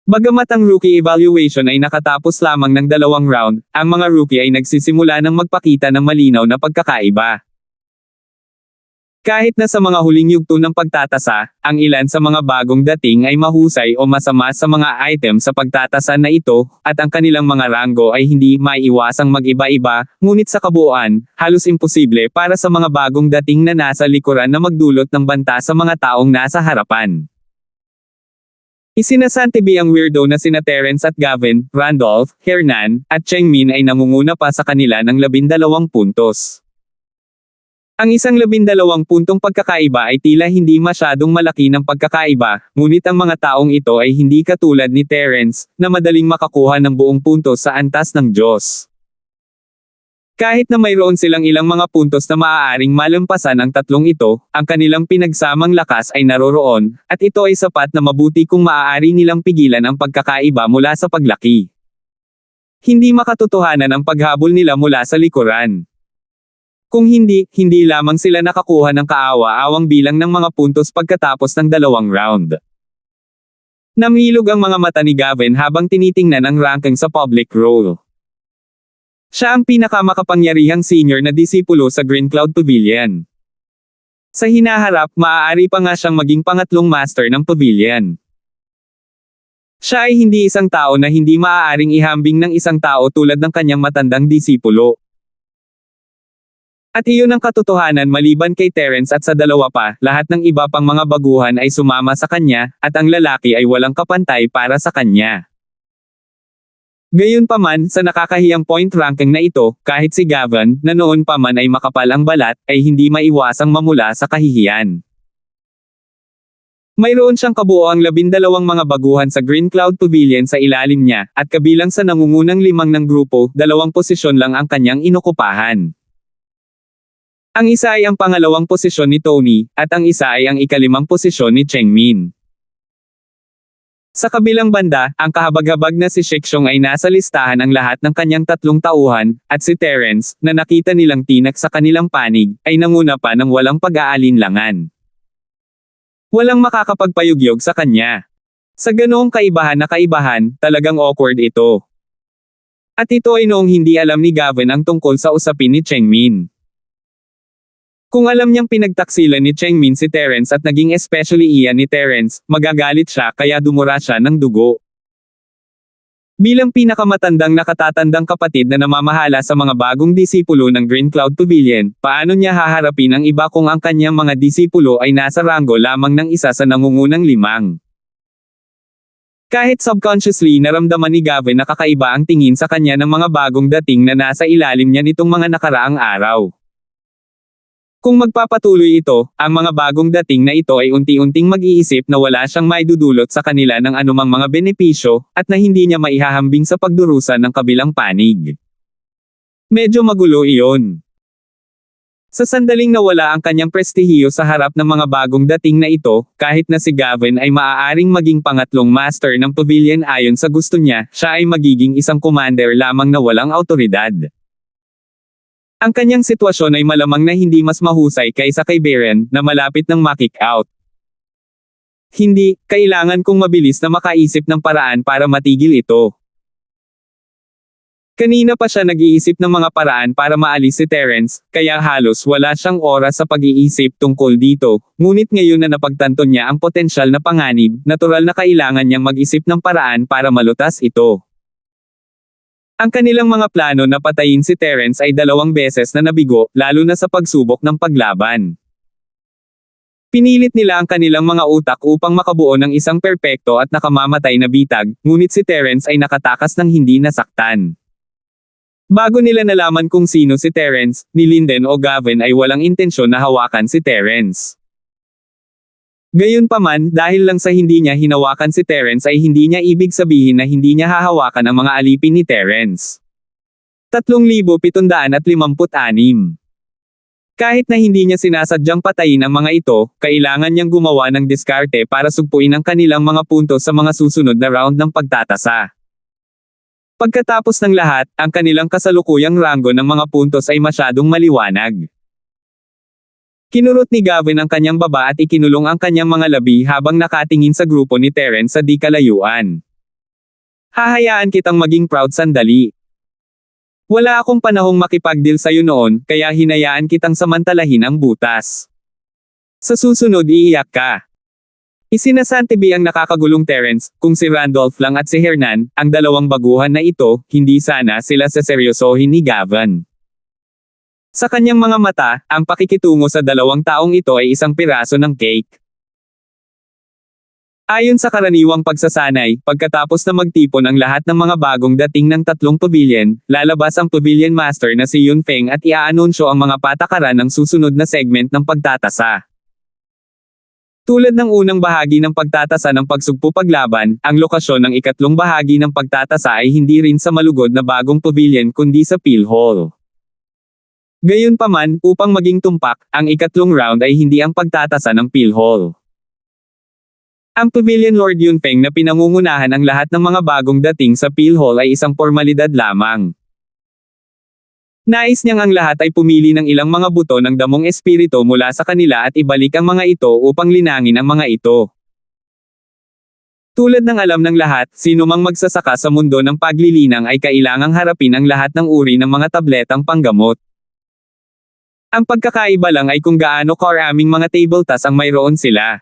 Bagamat ang rookie evaluation ay nakatapos lamang ng 2 round, ang mga rookie ay nagsisimula ng magpakita ng malinaw na pagkakaiba. Kahit na sa mga huling yugto ng pagtatasa, ang ilan sa mga bagong dating ay mahusay o masama sa mga item sa pagtatasa na ito, at ang kanilang mga ranggo ay hindi maiiwasang mag-iba-iba, ngunit sa kabuuan, halos imposible para sa mga bagong dating na nasa likuran na magdulot ng banta sa mga taong nasa harapan. Isinasantabi ang weirdo na sina Terence at Gavin, Randolph, Hernan, at Chengmin ay nangunguna pa sa kanila ng 12 puntos. Ang isang 12 puntong pagkakaiba ay tila hindi masyadong malaki ng pagkakaiba, ngunit ang mga taong ito ay hindi katulad ni Terence, na madaling makakuha ng buong puntos sa antas ng Diyos. Kahit na mayroon silang ilang mga puntos na maaaring malampasan ang tatlong ito, ang kanilang pinagsamang lakas ay naroroon, at ito ay sapat na mabuti kung maaari nilang pigilan ang pagkakaiba mula sa paglaki. Hindi makatotohanan ang paghabol nila mula sa likuran. Kung hindi, hindi lamang sila nakakuha ng kaawa-awang bilang ng mga puntos pagkatapos ng 2 round. Namilog ang mga mata ni Gavin habang tinitingnan ang ranking sa public roll. Siya ang pinakamakapangyarihang senior na disipulo sa Green Cloud Pavilion. Sa hinaharap, maaari pa nga siyang maging pangatlong master ng pavilion. Siya ay hindi isang tao na hindi maaaring ihambing ng isang tao tulad ng kanyang matandang disipulo. At iyon ang katotohanan maliban kay Terence at sa dalawa pa, lahat ng iba pang mga baguhan ay sumama sa kanya, at ang lalaki ay walang kapantay para sa kanya. Gayunpaman, sa nakakahiyang point ranking na ito, kahit si Gavin, na noon pa man ay makapal ang balat, ay hindi maiwasang mamula sa kahihiyan. Mayroon siyang kabuoang 12 mga baguhan sa Green Cloud Pavilion sa ilalim niya, at kabilang sa nangungunang 5 ng grupo, 2 posisyon lang ang kanyang inokupahan. Ang isa ay ang pangalawang posisyon ni Tony, at ang isa ay ang ika-5 posisyon ni Chengmin. Sa kabilang banda, ang kahabag-habag na si Sheksyong ay nasa listahan ang lahat ng kanyang 3 tauhan, at si Terence, na nakita nilang tinak sa kanilang panig, ay nanguna pa ng walang pag-aalinlangan. Walang makakapagpayugyog sa kanya. Sa ganoong kaibahan na kaibahan, talagang awkward ito. At ito ay noong hindi alam ni Gavin ang tungkol sa usapin ni Chengmin. Kung alam niyang pinagtaksilan ni Chengmin si Terence at naging especially iyan ni Terence, magagalit siya kaya dumura siya ng dugo. Bilang pinakamatandang nakatatandang kapatid na namamahala sa mga bagong disipulo ng Green Cloud Pavilion, paano niya haharapin ang iba kung ang kanyang mga disipulo ay nasa ranggo lamang ng isa sa nangungunang 5? Kahit subconsciously naramdaman ni Gavin na kakaiba ang tingin sa kanya ng mga bagong dating na nasa ilalim niya nitong mga nakaraang araw. Kung magpapatuloy ito, ang mga bagong dating na ito ay unti-unting mag-iisip na wala siyang maidudulot sa kanila ng anumang mga benepisyo, at na hindi niya maihahambing sa pagdurusa ng kabilang panig. Medyo magulo iyon. Sa sandaling nawala ang kanyang prestihiyo sa harap ng mga bagong dating na ito, kahit na si Gavin ay maaaring maging pangatlong master ng pavilion ayon sa gusto niya, siya ay magiging isang commander lamang na walang awtoridad. Ang kanyang sitwasyon ay malamang na hindi mas mahusay kaysa kay Beren, na malapit ng ma-kick out. Hindi, kailangan kong mabilis na makaisip ng paraan para matigil ito. Kanina pa siya nag-iisip ng mga paraan para maalis si Terence, kaya halos wala siyang oras sa pag-iisip tungkol dito, ngunit ngayon na napagtanto niya ang potensyal na panganib, natural na kailangan niyang mag-isip ng paraan para malutas ito. Ang kanilang mga plano na patayin si Terence ay 2 beses na nabigo, lalo na sa pagsubok ng paglaban. Pinilit nila ang kanilang mga utak upang makabuo ng isang perpekto at nakamamatay na bitag, ngunit si Terence ay nakatakas ng hindi nasaktan. Bago nila nalaman kung sino si Terence, ni Linden o Gavin ay walang intensyon na hawakan si Terence. Gayunpaman, dahil lang sa hindi niya hinawakan si Terence ay hindi niya ibig sabihin na hindi niya hahawakan ang mga alipin ni Terence. 3,756. Kahit na hindi niya sinasadyang patayin ang mga ito, kailangan niyang gumawa ng diskarte para sugpuin ang kanilang mga puntos sa mga susunod na round ng pagtatasa. Pagkatapos ng lahat, ang kanilang kasalukuyang ranggo ng mga puntos ay masyadong maliwanag. Kinurot ni Gavin ang kanyang baba at ikinulong ang kanyang mga labi habang nakatingin sa grupo ni Terence sa di kalayuan. Hahayaan kitang maging proud sandali. Wala akong panahong makipagdeal sa'yo noon, kaya hinayaan kitang samantalahin ang butas. Sa susunod iiyak ka. Isinasantibi ang nakakagulong Terence, kung si Randolph lang at si Hernan, ang 2 baguhan na ito, hindi sana sila seseryosohin ni Gavin. Sa kanyang mga mata, ang pakikitungo sa 2 taong ito ay isang piraso ng cake. Ayon sa karaniwang pagsasanay, pagkatapos na magtipon ang lahat ng mga bagong dating ng 3 pavilion, lalabas ang pavilion master na si Yun Feng at iaanunsyo ang mga patakaran ng susunod na segment ng pagtatasa. Tulad ng unang bahagi ng pagtatasa ng pagsugpo-paglaban, ang lokasyon ng ikatlong bahagi ng pagtatasa ay hindi rin sa malugod na bagong pavilion kundi sa Peel Hall. Gayunpaman, upang maging tumpak, ang ikatlong round ay hindi ang pagtatasa ng Peel Hall. Ang Pavilion Lord Yun Feng na pinangungunahan ang lahat ng mga bagong dating sa Peel Hall ay isang formalidad lamang. Nais niyang ang lahat ay pumili ng ilang mga buto ng damong espiritu mula sa kanila at ibalik ang mga ito upang linangin ang mga ito. Tulad ng alam ng lahat, sino mang magsasaka sa mundo ng paglilinang ay kailangang harapin ang lahat ng uri ng mga tabletang panggamot. Ang pagkakaiba lang ay kung gaano karaming mga table tasks ang mayroon sila.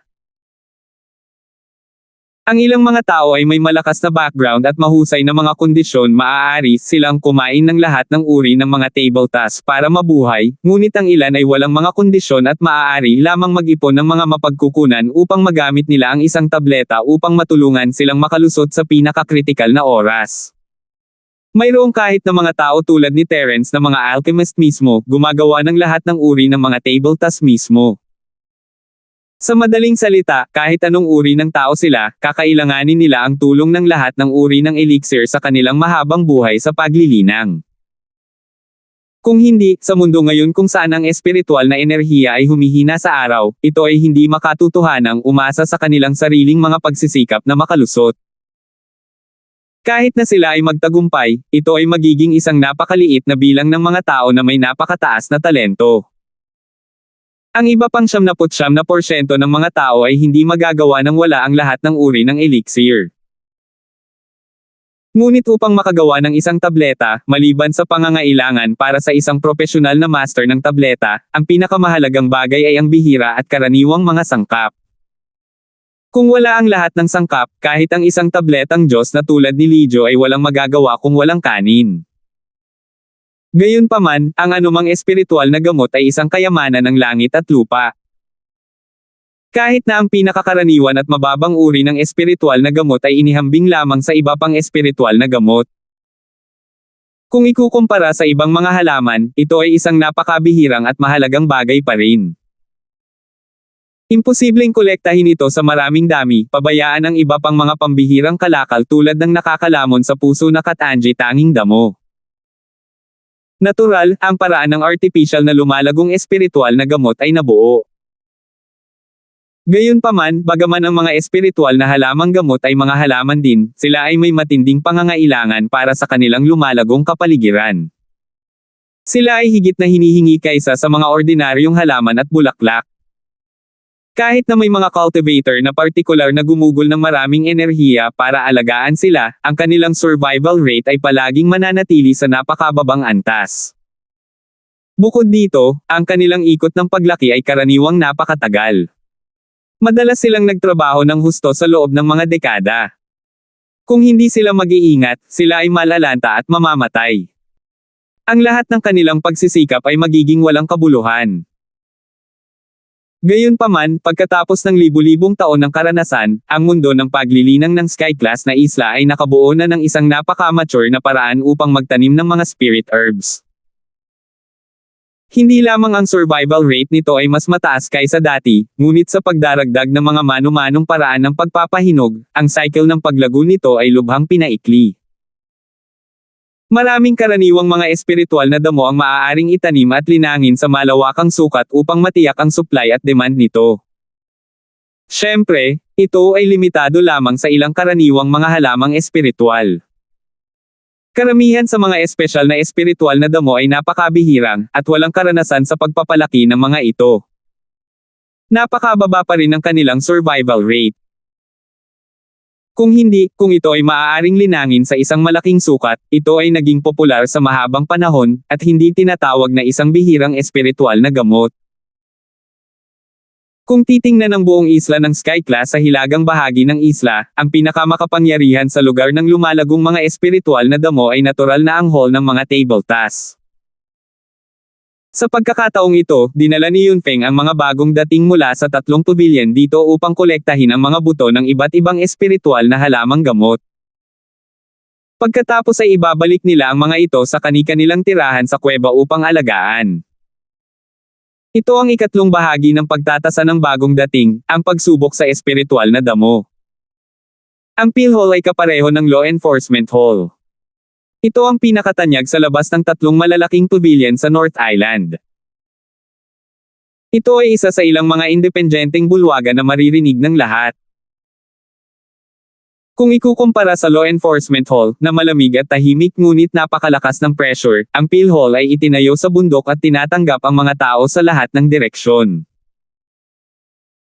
Ang ilang mga tao ay may malakas na background at mahusay na mga kondisyon, maaari silang kumain ng lahat ng uri ng mga table tasks para mabuhay, ngunit ang ilan ay walang mga kondisyon at maaari lamang mag-ipon ng mga mapagkukunan upang magamit nila ang isang tableta upang matulungan silang makalusot sa pinakakritikal na oras. Mayroong kahit na mga tao tulad ni Terence na mga alchemist mismo, gumagawa ng lahat ng uri ng mga table tasks mismo. Sa madaling salita, kahit anong uri ng tao sila, kakailanganin nila ang tulong ng lahat ng uri ng elixir sa kanilang mahabang buhay sa paglilinang. Kung hindi, sa mundo ngayon kung saan ang espiritual na enerhiya ay humihina sa araw, ito ay hindi makatutuhanang umasa sa kanilang sariling mga pagsisikap na makalusot. Kahit na sila ay magtagumpay, ito ay magiging isang napakaliit na bilang ng mga tao na may napakataas na talento. Ang iba pang 99% ng mga tao ay hindi magagawa nang wala ang lahat ng uri ng elixir. Ngunit upang makagawa ng isang tableta, maliban sa pangangailangan para sa isang profesional na master ng tableta, ang pinakamahalagang bagay ay ang bihira at karaniwang mga sangkap. Kung wala ang lahat ng sangkap, kahit ang isang tabletang Diyos na tulad ni Lijo ay walang magagawa kung walang kanin. Gayunpaman, ang anumang espiritual na gamot ay isang kayamanan ng langit at lupa. Kahit na ang pinakakaraniwan at mababang uri ng espiritual na gamot ay inihambing lamang sa iba pang espiritual na gamot. Kung ikukumpara sa ibang mga halaman, ito ay isang napakabihirang at mahalagang bagay pa rin. Imposibleng kolektahin ito sa maraming dami, pabayaan ang iba pang mga pambihirang kalakal tulad ng nakakalamon sa puso na katanji tanging damo. Natural, ang paraan ng artificial na lumalagong espiritual na gamot ay nabuo. Gayunpaman, bagaman ang mga espiritual na halamang gamot ay mga halaman din, sila ay may matinding pangangailangan para sa kanilang lumalagong kapaligiran. Sila ay higit na hinihingi kaysa sa mga ordinaryong halaman at bulaklak. Kahit na may mga cultivator na partikular na gumugol ng maraming enerhiya para alagaan sila, ang kanilang survival rate ay palaging mananatili sa napakababang antas. Bukod dito, ang kanilang ikot ng paglaki ay karaniwang napakatagal. Madalas silang nagtrabaho ng husto sa loob ng mga dekada. Kung hindi sila mag-iingat, sila ay malalanta at mamamatay. Ang lahat ng kanilang pagsisikap ay magiging walang kabuluhan. Gayunpaman, pagkatapos ng libu-libong taon ng karanasan, ang mundo ng paglilinang ng Sky-class na isla ay nakabuo na ng isang napaka-mature na paraan upang magtanim ng mga spirit herbs. Hindi lamang ang survival rate nito ay mas mataas kaysa dati, ngunit sa pagdaragdag ng mga manu-manong paraan ng pagpapahinog, ang cycle ng paglago nito ay lubhang pinaikli. Maraming karaniwang mga espiritual na damo ang maaaring itanim at linangin sa malawakang sukat upang matiyak ang supply at demand nito. Siyempre, ito ay limitado lamang sa ilang karaniwang mga halamang espiritual. Karamihan sa mga espesyal na espiritual na damo ay napakabihirang, at walang karanasan sa pagpapalaki ng mga ito. Napakababa pa rin ang kanilang survival rate. Kung ito ay maaaring linangin sa isang malaking sukat, ito ay naging popular sa mahabang panahon, at hindi tinatawag na isang bihirang espiritual na gamot. Kung titingnan ang buong isla ng Sky-class sa hilagang bahagi ng isla, ang pinakamakapangyarihan sa lugar ng lumalagong mga espiritual na damo ay natural na anghel ng mga table tasks. Sa pagkakataong ito, dinala ni Yunfeng ang mga bagong dating mula sa 3 pavilion dito upang kolektahin ang mga buto ng iba't ibang espiritual na halamang gamot. Pagkatapos ay ibabalik nila ang mga ito sa kani-kanilang tirahan sa kuweba upang alagaan. Ito ang ikatlong bahagi ng pagtatasa ng bagong dating, ang pagsubok sa espiritual na damo. Ang Peel Hall ay kapareho ng Law Enforcement Hall. Ito ang pinakatanyag sa labas ng 3 malalaking pavilion sa North Island. Ito ay isa sa ilang mga independenteng bulwagan na maririnig ng lahat. Kung ikukumpara sa Law Enforcement Hall, na malamig at tahimik ngunit napakalakas ng pressure, ang Peel Hall ay itinayo sa bundok at tinatanggap ang mga tao sa lahat ng direksyon.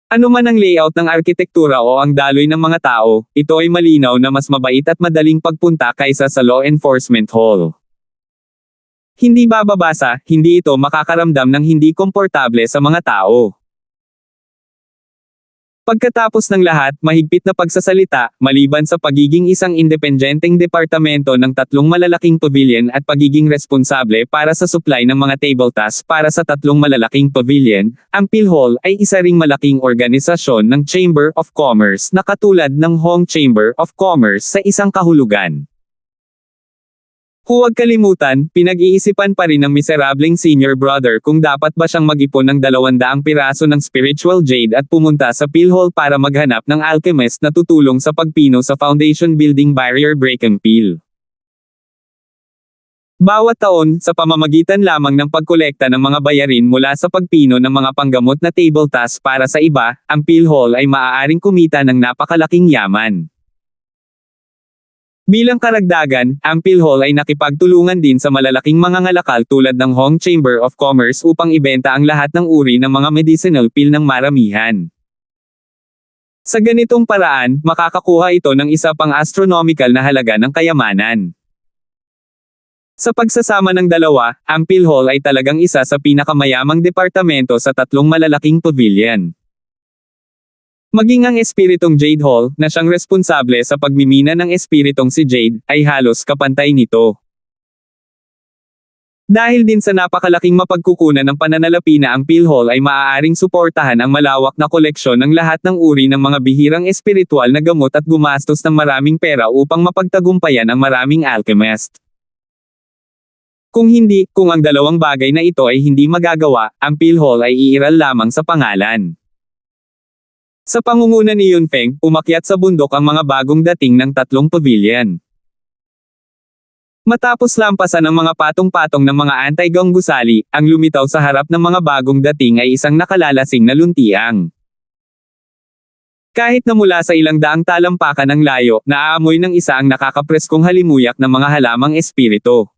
Ano man ang layout ng arkitektura o ang daloy ng mga tao, ito ay malinaw na mas mabait at madaling pagpunta kaysa sa law enforcement hall. Hindi bababasa, hindi ito makakaramdam ng hindi komportable sa mga tao. Pagkatapos ng lahat, mahigpit na pagsasalita, maliban sa pagiging isang independenteng departamento ng tatlong malalaking pavilion at pagiging responsable para sa supply ng mga table tasks para sa tatlong malalaking pavilion, ang PhilHall ay isa ring malaking organisasyon ng Chamber of Commerce na katulad ng Hong Chamber of Commerce sa isang kahulugan. Huwag kalimutan, pinag-iisipan pa rin ng miserableng senior brother kung dapat ba siyang mag-ipon ng 200 piraso ng spiritual jade at pumunta sa PhilHall para maghanap ng alchemist na tutulong sa pagpino sa foundation building barrier break and peel. Bawat taon, sa pamamagitan lamang ng pagkolekta ng mga bayarin mula sa pagpino ng mga panggamot na table tasks para sa iba, ang PhilHall ay maaaring kumita ng napakalaking yaman. Bilang karagdagan, ang PhilHall ay nakipagtulungan din sa malalaking mga ngalakal tulad ng Hong Chamber of Commerce upang ibenta ang lahat ng uri ng mga medicinal pill ng maramihan. Sa ganitong paraan, makakakuha ito ng isa pang astronomical na halaga ng kayamanan. Sa pagsasama ng dalawa, ang PhilHall ay talagang isa sa pinakamayamang departamento sa tatlong malalaking pavilion. Maging ang espiritong Jade Hall, na siyang responsable sa pagmimina ng espiritong si Jade, ay halos kapantay nito. Dahil din sa napakalaking mapagkukunan ng pananalapi na ang PhilHall ay maaaring suportahan ang malawak na koleksyon ng lahat ng uri ng mga bihirang espiritual na gamot at gumastos ng maraming pera upang mapagtagumpayan ang maraming alchemist. Kung ang dalawang bagay na ito ay hindi magagawa, ang PhilHall ay iiral lamang sa pangalan. Sa pangunguna ni Yunfeng, umakyat sa bundok ang mga bagong dating ng tatlong pavilion. Matapos lampasan ang mga patong-patong ng mga anti-gang gusali, ang lumitaw sa harap ng mga bagong dating ay isang nakalalasing na luntiang. Kahit na mula sa ilang daang talampakan ng layo, naaamoy ng isa ang nakakapreskong halimuyak ng mga halamang espiritu.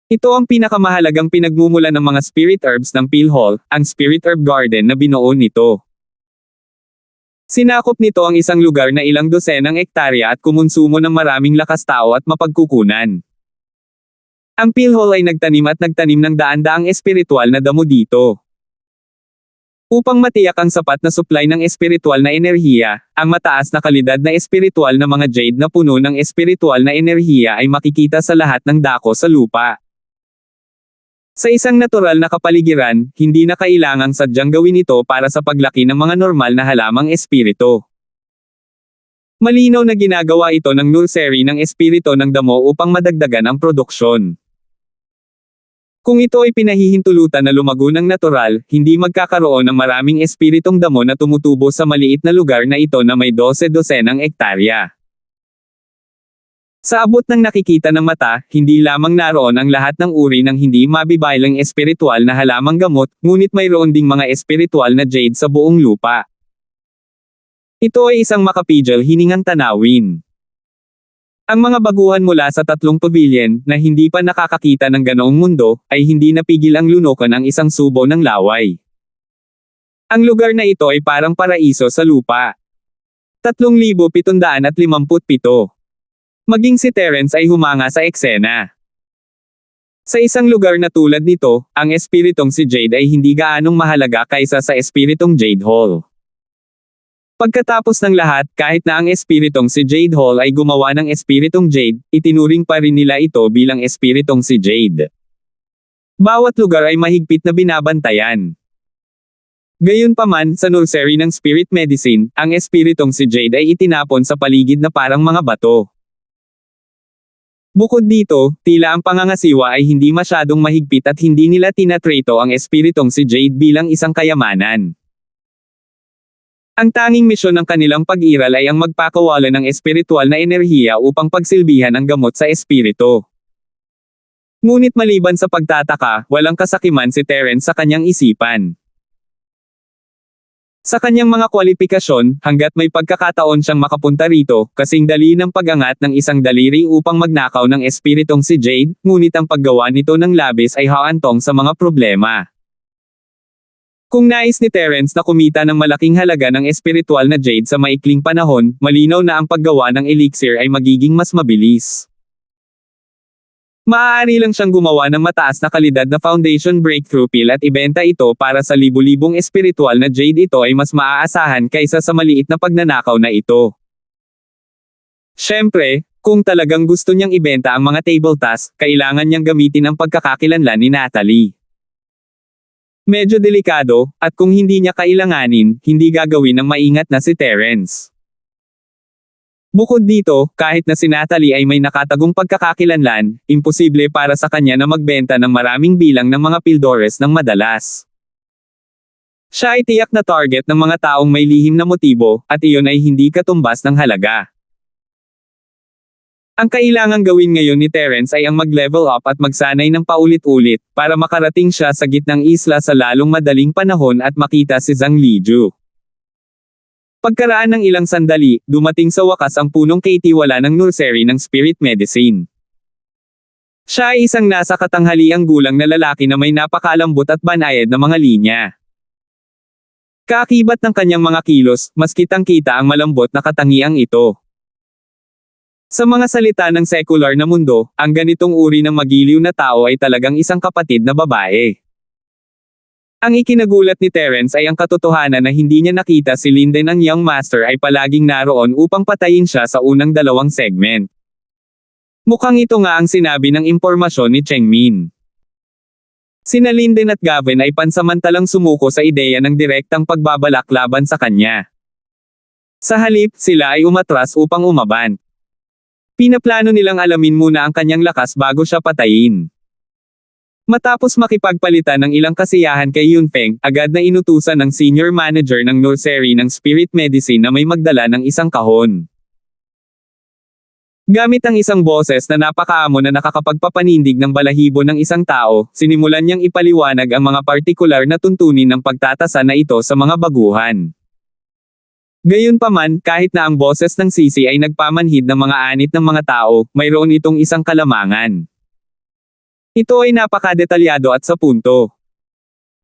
Ito ang pinakamahalagang pinagmumulan ng mga spirit herbs ng PhilHall, ang Spirit Herb Garden na binuo nito. Sinakop nito ang isang lugar na ilang dosenang ektarya at kumonsumo ng maraming lakas tao at mapagkukunan. Ang PhilHall ay nagtanim ng daan-daang espiritual na damo dito. Upang matiyak ang sapat na supply ng espiritual na enerhiya, ang mataas na kalidad na espiritual na mga jade na puno ng espiritual na enerhiya ay makikita sa lahat ng dako sa lupa. Sa isang natural na kapaligiran, hindi na kailangang sadyang gawin ito para sa paglaki ng mga normal na halamang espiritu. Malinaw na ginagawa ito ng nursery ng espiritu ng damo upang madagdagan ang produksyon. Kung ito ay pinahihintulutan na lumago ng natural, hindi magkakaroon ng maraming espiritong damo na tumutubo sa maliit na lugar na ito na may 12-dosenang ektarya. Sa abot ng nakikita ng mata, hindi lamang naroon ang lahat ng uri ng hindi mabibaylang espiritual na halamang gamot, ngunit mayroon ding mga espiritual na jade sa buong lupa. Ito ay isang makapigil hiningang tanawin. Ang mga baguhan mula sa tatlong pavilion, na hindi pa nakakakita ng ganoong mundo, ay hindi napigil ang lunukan ang isang subo ng laway. Ang lugar na ito ay parang paraiso sa lupa. 3,757. Maging si Terence ay humanga sa eksena. Sa isang lugar na tulad nito, ang espiritong si Jade ay hindi gaanong mahalaga kaysa sa espiritong Jade Hall. Pagkatapos ng lahat, kahit na ang espiritong si Jade Hall ay gumawa ng espiritong Jade, itinuring pa rin nila ito bilang espiritong si Jade. Bawat lugar ay mahigpit na binabantayan. Gayunpaman, sa nursery ng spirit medicine, ang espiritong si Jade ay itinapon sa paligid na parang mga bato. Bukod dito, tila ang pangangasiwa ay hindi masyadong mahigpit at hindi nila tinatrato ang espiritong si Jade bilang isang kayamanan. Ang tanging misyon ng kanilang pag-iral ay ang magpakawala ng espiritual na enerhiya upang pagsilbihan ang gamot sa espiritu. Ngunit maliban sa pagtataka, walang kasakiman si Terence sa kanyang isipan. Sa kanyang mga kwalipikasyon, hanggat may pagkakataon siyang makapunta rito, kasing dali ng pag-angat ng isang daliri upang magnakaw ng espiritong si Jade, ngunit ang paggawa nito ng labis ay haantong sa mga problema. Kung nais ni Terence na kumita ng malaking halaga ng espiritual na jade sa maikling panahon, malinaw na ang paggawa ng elixir ay magiging mas mabilis. Maaari lang siyang gumawa ng mataas na kalidad na foundation breakthrough pill at ibenta ito para sa libu-libong espiritual na jade. Ito ay mas maaasahan kaysa sa maliit na pagnanakaw na ito. Siyempre, kung talagang gusto niyang ibenta ang mga table tasks, kailangan niyang gamitin ang pagkakakilanlan ni Natalie. Medyo delikado, at kung hindi niya kailanganin, hindi gagawin ng maingat na si Terence. Bukod dito, kahit na si Natalie ay may nakatagong pagkakakilanlan, imposible para sa kanya na magbenta ng maraming bilang ng mga pildores ng madalas. Siya ay tiyak na target ng mga taong may lihim na motibo, at iyon ay hindi katumbas ng halaga. Ang kailangang gawin ngayon ni Terence ay ang mag-level up at magsanay ng paulit-ulit, para makarating siya sa gitnang isla sa lalong madaling panahon at makita si Zhang Liju. Pagkaraan ng ilang sandali, dumating sa wakas ang punong kaitiwala ng nursery ng spirit medicine. Siya ay isang nasa katanghaliang gulang na lalaki na may napakalambot at banayad na mga linya. Kaakibat ng kanyang mga kilos, mas kitang-kita ang malambot na katangiang ito. Sa mga salita ng secular na mundo, ang ganitong uri ng magiliw na tao ay talagang isang kapatid na babae. Ang ikinagulat ni Terence ay ang katotohanan na hindi niya nakita si Linden. Ang young master ay palaging naroon upang patayin siya sa unang dalawang segment. Mukhang ito nga ang sinabi ng impormasyon ni Chengmin. Sina Linden at Gavin ay pansamantalang sumuko sa ideya ng direktang pagbabalak laban sa kanya. Sa halip, sila ay umatras upang umaban. Pinaplano nilang alamin muna ang kanyang lakas bago siya patayin. Matapos makipagpalitan ng ilang kasiyahan kay Yunfeng, agad na inutusan ng senior manager ng nursery ng spirit medicine na may magdala ng isang kahon. Gamit ang isang boses na napakaamo na nakakapagpapanindig ng balahibo ng isang tao, sinimulan niyang ipaliwanag ang mga partikular na tuntunin ng pagtatasa na ito sa mga baguhan. Gayunpaman, kahit na ang boses ng sisi ay nagpamanhid ng mga anit ng mga tao, mayroon itong isang kalamangan. Ito ay napakadetalyado at sa punto.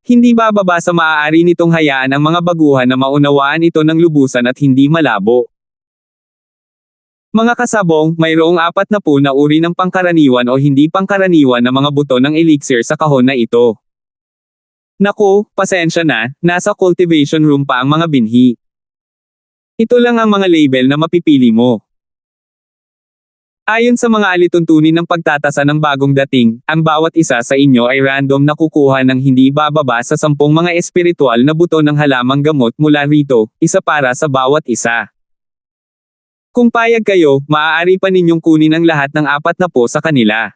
Hindi bababa sa maaari nitong hayaan ang mga baguhan na maunawaan ito ng lubusan at hindi malabo. Mga kasabong, mayroong 40 na uri ng pangkaraniwan o hindi pangkaraniwan na mga buto ng elixir sa kahon na ito. Naku, pasensya na, nasa cultivation room pa ang mga binhi. Ito lang ang mga label na mapipili mo. Ayon sa mga alituntunin ng pagtatasa ng bagong dating, ang bawat isa sa inyo ay random na kukuha ng hindi bababa sa 10 mga espiritual na buto ng halamang gamot mula rito, isa para sa bawat isa. Kung payag kayo, maaari pa ninyong kunin ang lahat ng 40 sa kanila.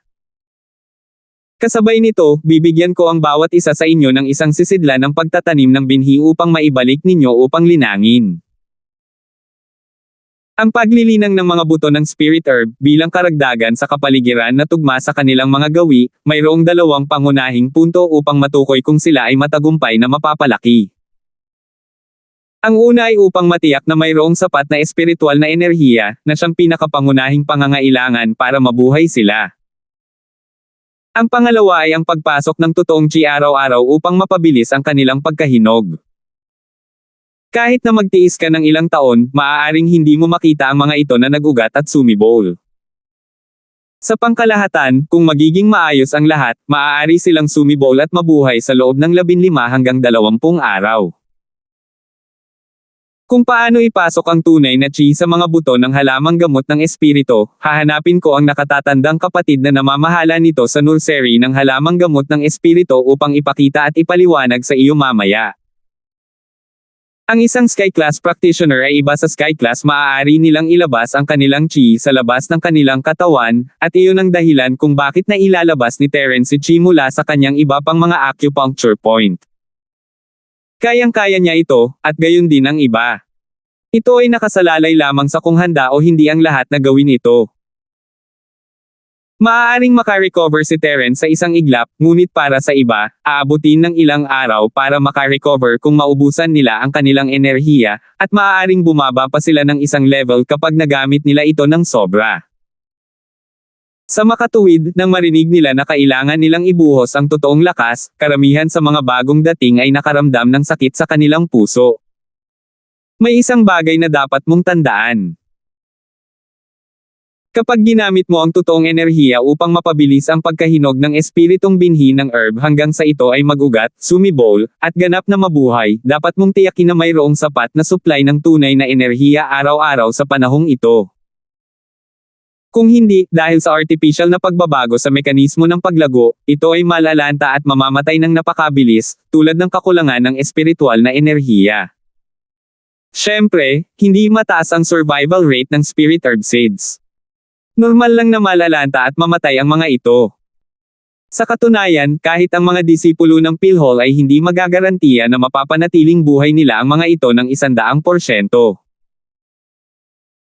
Kasabay nito, bibigyan ko ang bawat isa sa inyo ng isang sisidlan ng pagtatanim ng binhi upang maibalik ninyo upang linangin. Ang paglilinang ng mga buto ng spirit herb, bilang karagdagan sa kapaligiran na tugma sa kanilang mga gawi, mayroong 2 pangunahing punto upang matukoy kung sila ay matagumpay na mapapalaki. Ang una ay upang matiyak na mayroong sapat na espiritual na enerhiya, na siyang pinakapangunahing pangangailangan para mabuhay sila. Ang pangalawa ay ang pagpasok ng totoong chi araw-araw upang mapabilis ang kanilang pagkahinog. Kahit na magtiis ka ng ilang taon, maaaring hindi mo makita ang mga ito na nag-ugat at sumibol. Sa pangkalahatan, kung magiging maayos ang lahat, maaari silang sumibol at mabuhay sa loob ng 15 hanggang 20 araw. Kung paano ipasok ang tunay na chi sa mga buto ng halamang gamot ng espirito, hahanapin ko ang nakatatandang kapatid na namamahala nito sa nursery ng halamang gamot ng espirito upang ipakita at ipaliwanag sa iyo mamaya. Ang isang Sky Class practitioner ay iba sa Sky Class. Maaari nilang ilabas ang kanilang chi sa labas ng kanilang katawan, at iyon ang dahilan kung bakit nailalabas ni Terence si chi mula sa kanyang iba pang mga acupuncture point. Kayang-kaya niya ito, at gayon din ang iba. Ito ay nakasalalay lamang sa kung handa o hindi ang lahat na gawin ito. Maaaring makarecover si Terence sa isang iglap, ngunit para sa iba, aabutin ng ilang araw para makarecover kung maubusan nila ang kanilang enerhiya, at maaaring bumaba pa sila ng isang level kapag nagamit nila ito ng sobra. Sa makatuwid, nang marinig nila na kailangan nilang ibuhos ang totoong lakas, karamihan sa mga bagong dating ay nakaramdam ng sakit sa kanilang puso. May isang bagay na dapat mong tandaan. Kapag ginamit mo ang totoong enerhiya upang mapabilis ang pagkahinog ng espiritong binhi ng herb hanggang sa ito ay magugat, sumibol, at ganap na mabuhay, dapat mong tiyakin na mayroong sapat na supply ng tunay na enerhiya araw-araw sa panahong ito. Kung hindi, dahil sa artificial na pagbabago sa mekanismo ng paglago, ito ay malalanta at mamamatay ng napakabilis, tulad ng kakulangan ng espiritual na enerhiya. Siyempre, hindi mataas ang survival rate ng spirit herb seeds. Normal lang na malalanta at mamatay ang mga ito. Sa katunayan, kahit ang mga disipulo ng PhilHeal ay hindi magagarantiya na mapapanatiling buhay nila ang mga ito ng 100%.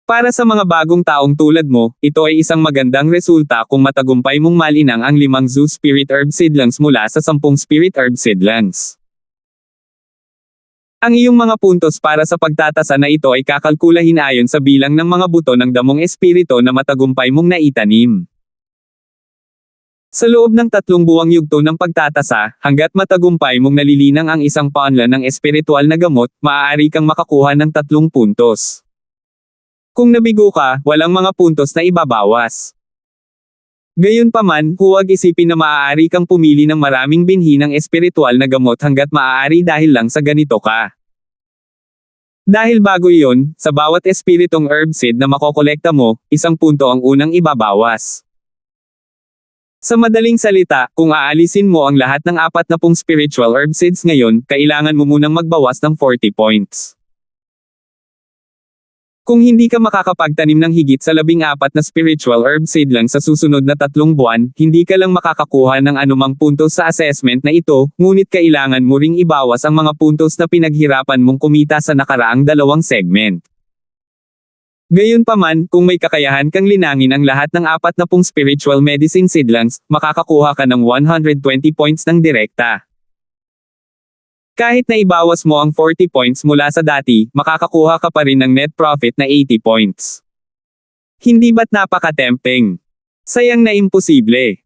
Para sa mga bagong taong tulad mo, ito ay isang magandang resulta kung matagumpay mong malinang ang 5 zoo spirit herb seedlings mula sa 10 spirit herb seedlings. Ang iyong mga puntos para sa pagtatasa na ito ay kakalkulahin ayon sa bilang ng mga buto ng damong espiritu na matagumpay mong naitanim. Sa loob ng 3 buwang yugto ng pagtatasa, hanggat matagumpay mong nalilinang ang isang paanla ng espiritual na gamot, maaari kang makakuha ng 3 puntos. Kung nabigo ka, walang mga puntos na ibabawas. Gayunpaman, huwag isipin na maaari kang pumili ng maraming binhi ng espiritual na gamot hanggat maaari dahil lang sa ganito ka. Dahil bago iyon, sa bawat espiritong herb seed na makokolekta mo, 1 punto ang unang ibabawas. Sa madaling salita, kung aalisin mo ang lahat ng 40 spiritual herb seeds ngayon, kailangan mo munang magbawas ng 40 points. Kung hindi ka makakapagtanim ng higit sa 14 na spiritual herb seedling sa susunod na 3 buwan, hindi ka lang makakakuha ng anumang puntos sa assessment na ito, ngunit kailangan mo ring ibawas ang mga puntos na pinaghirapan mong kumita sa nakaraang 2 segment. Gayunpaman, kung may kakayahan kang linangin ang lahat ng 40 spiritual medicine seedlings, makakakuha ka ng 120 points ng direkta. Kahit na ibawas mo ang 40 points mula sa dati, makakakuha ka pa rin ng net profit na 80 points. Hindi ba't napaka-tempting? Sayang na imposible.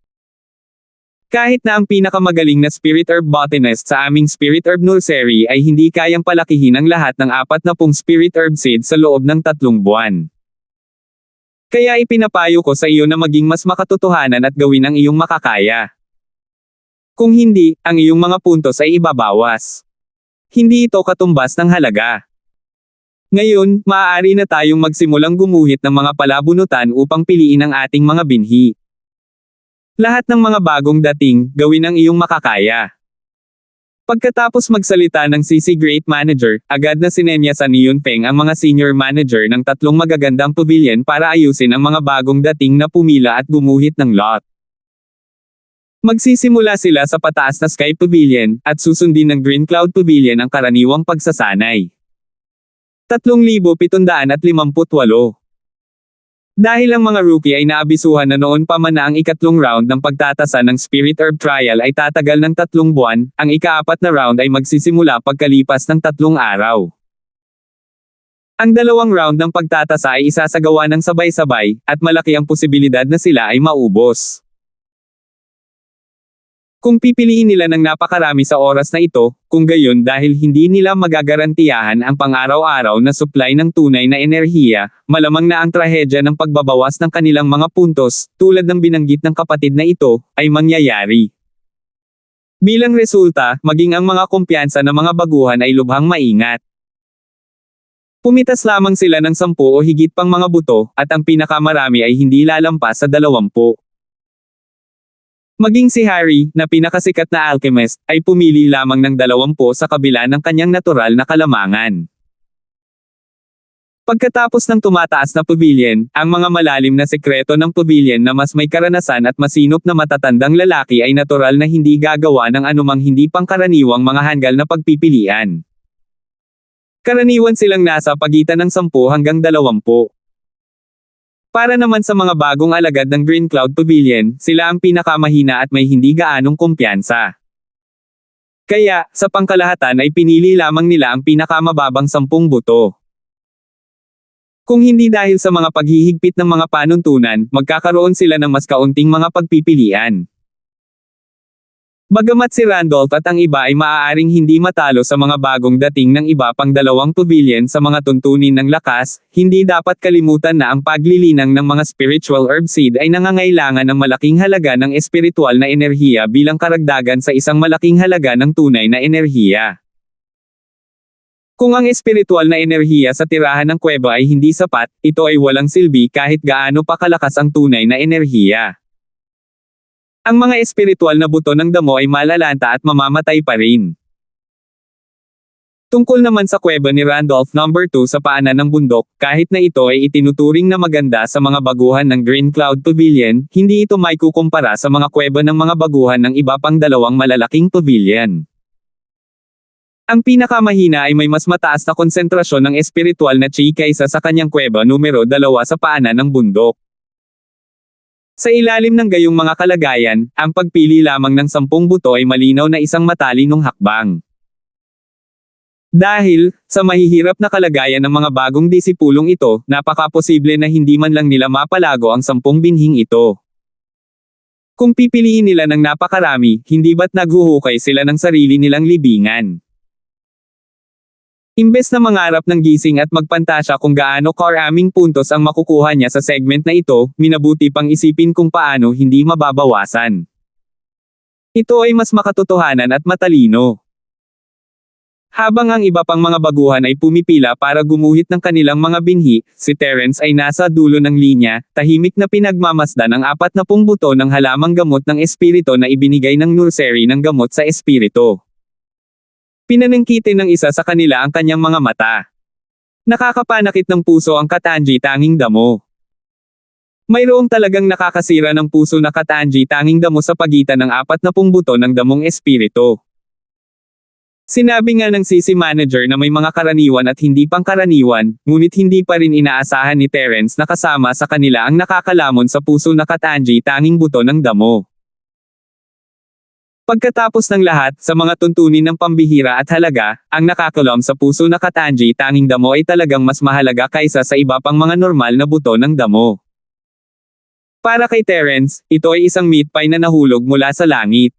Kahit na ang pinakamagaling na spirit herb botanist sa aming spirit herb nursery ay hindi kayang palakihin ang lahat ng 40 spirit herb seeds sa loob ng 3 buwan. Kaya ipinapayo ko sa iyo na maging mas makatotohanan at gawin ang iyong makakaya. Kung hindi, ang iyong mga puntos ay ibabawas. Hindi ito katumbas ng halaga. Ngayon, maaari na tayong magsimulang gumuhit ng mga palabunutan upang piliin ang ating mga binhi. Lahat ng mga bagong dating, gawin ang iyong makakaya. Pagkatapos magsalita ng CC Great Manager, agad na sinenyasan ni Yun Peng ang mga senior manager ng 3 magagandang pavilion para ayusin ang mga bagong dating na pumila at gumuhit ng lot. Magsisimula sila sa pataas na Sky Pavilion, at susundin ng Green Cloud Pavilion ang karaniwang pagsasanay. 3,758. Dahil ang mga rookie ay naabisuhan na noon pa man na ang 2nd round ng pagtatasa ng Spirit Herb Trial ay tatagal ng 3 buwan, ang ika-4 na round ay magsisimula pagkalipas ng 3 araw. Ang 2 round ng pagtatasa ay isasagawa ng sabay-sabay, at malaki ang posibilidad na sila ay maubos. Kung pipiliin nila ng napakarami sa oras na ito, kung gayon dahil hindi nila magagarantiyahan ang pang-araw-araw na supply ng tunay na enerhiya, malamang na ang trahedya ng pagbabawas ng kanilang mga puntos, tulad ng binanggit ng kapatid na ito, ay mangyayari. Bilang resulta, maging ang mga kumpiyansa ng mga baguhan ay lubhang maingat. Pumitas lamang sila ng 10 o higit pang mga buto, at ang pinakamarami ay hindi lalampas sa 20. Maging si Harry, na pinakasikat na alchemist, ay pumili lamang ng 20 sa kabila ng kanyang natural na kalamangan. Pagkatapos ng tumataas na pavilion, ang mga malalim na sekreto ng pavilion na mas may karanasan at masinop na matatandang lalaki ay natural na hindi gagawa ng anumang hindi pangkaraniwang mga hanggal na pagpipilian. Karaniwan silang nasa pagitan ng 10 hanggang 20. Para naman sa mga bagong alagad ng Green Cloud Pavilion, sila ang pinakamahina at may hindi gaanong kumpiyansa. Kaya, sa pangkalahatan ay pinili lamang nila ang pinakamababang 10 buto. Kung hindi dahil sa mga paghihigpit ng mga panuntunan, magkakaroon sila ng mas kaunting mga pagpipilian. Bagamat si Randolph at ang iba ay maaaring hindi matalo sa mga bagong dating ng iba pang dalawang pavilion sa mga tuntunin ng lakas, hindi dapat kalimutan na ang paglilinang ng mga spiritual herb seed ay nangangailangan ng malaking halaga ng espiritual na enerhiya bilang karagdagan sa isang malaking halaga ng tunay na enerhiya. Kung ang espiritual na enerhiya sa tirahan ng kuweba ay hindi sapat, ito ay walang silbi kahit gaano pa kalakas ang tunay na enerhiya. Ang mga espiritual na buto ng damo ay malalanta at mamamatay pa rin. Tungkol naman sa kuweba ni Randolph No. 2 sa paanan ng bundok, kahit na ito ay itinuturing na maganda sa mga baguhan ng Green Cloud Pavilion, hindi ito may kukumpara sa mga kuweba ng mga baguhan ng iba pang dalawang malalaking pavilion. Ang pinakamahina ay may mas mataas na konsentrasyon ng espiritual na chi kaysa sa kanyang kuweba numero 2 sa paanan ng bundok. Sa ilalim ng gayong mga kalagayan, ang pagpili lamang ng 10 buto ay malinaw na isang matalinong hakbang. Dahil, sa mahihirap na kalagayan ng mga bagong disipulong ito, napakaposible na hindi man lang nila mapalago ang 10 binhing ito. Kung pipiliin nila ng napakarami, hindi ba't naghuhukay sila ng sarili nilang libingan? Imbes na mangarap ng gising at magpantasya kung gaano karaming puntos ang makukuha niya sa segment na ito, minabuti pang isipin kung paano hindi mababawasan. Ito ay mas makatotohanan at matalino. Habang ang iba pang mga baguhan ay pumipila para gumuhit ng kanilang mga binhi, si Terence ay nasa dulo ng linya, tahimik na pinagmamasdan ang 40 buto ng halamang gamot ng espiritu na ibinigay ng nursery ng gamot sa espiritu. Pinanangkitin ng isa sa kanila ang kanyang mga mata. Nakakapanakit ng puso ang Katanji tanging damo. Mayroong talagang nakakasira ng puso na Katanji tanging damo sa pagitan ng 40 buto ng damong espiritu. Sinabi nga ng CC manager na may mga karaniwan at hindi pangkaraniwan, ngunit hindi pa rin inaasahan ni Terence na kasama sa kanila ang nakakalamon sa puso na Katanji tanging buto ng damo. Pagkatapos ng lahat, sa mga tuntunin ng pambihira at halaga, ang nakakalom sa puso na Katanji tanging damo ay talagang mas mahalaga kaysa sa iba pang mga normal na buto ng damo. Para kay Terence, ito ay isang meat pie na nahulog mula sa langit.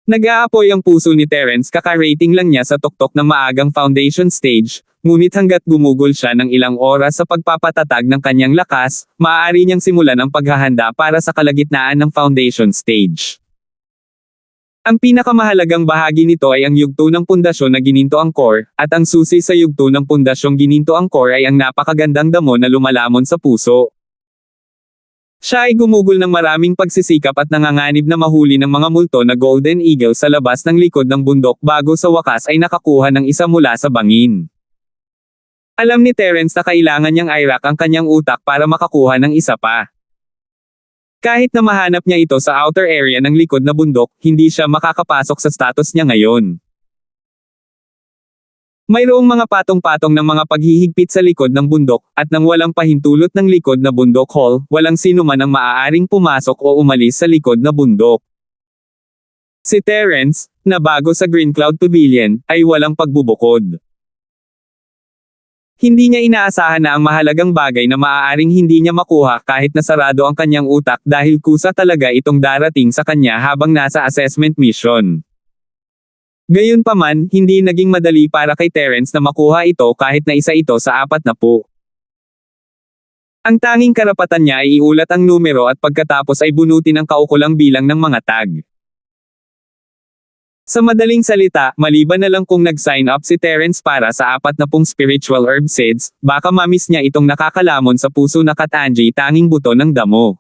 Nag-aapoy ang puso ni Terence kaka-rating lang niya sa tuktok ng maagang foundation stage, ngunit hanggat gumugol siya ng ilang oras sa pagpapatatag ng kanyang lakas, maaari niyang simulan ang paghahanda para sa kalagitnaan ng foundation stage. Ang pinakamahalagang bahagi nito ay ang yugto ng pundasyon na gininto ang core, at ang susi sa yugto ng pundasyong gininto ang core ay ang napakagandang damo na lumalamon sa puso. Siya ay gumugol ng maraming pagsisikap at nanganganib na mahuli ng mga multo na golden eagle sa labas ng likod ng bundok bago sa wakas ay nakakuha ng isa mula sa bangin. Alam ni Terence na kailangan niyang irak ang kanyang utak para makakuha ng isa pa. Kahit na mahanap niya ito sa outer area ng likod na bundok, hindi siya makakapasok sa status niya ngayon. Mayroong mga patong-patong ng mga paghihigpit sa likod ng bundok, at nang walang pahintulot ng likod na bundok hall, walang sino man ang maaaring pumasok o umalis sa likod na bundok. Si Terence, na bago sa Green Cloud Pavilion, ay walang pagbubukod. Hindi niya inaasahan na ang mahalagang bagay na maaaring hindi niya makuha kahit nasarado ang kanyang utak dahil kusa talaga itong darating sa kanya habang nasa assessment mission. Gayunpaman, hindi naging madali para kay Terence na makuha ito kahit na isa ito sa 40. Ang tanging karapatan niya ay iulat ang numero at pagkatapos ay bunutin ang kaukulang bilang ng mga tag. Sa madaling salita, maliban na lang kung nag-sign up si Terence para sa 40 spiritual herb seeds, baka mamiss niya itong nakakalamon sa puso na Katanji tanging buto ng damo.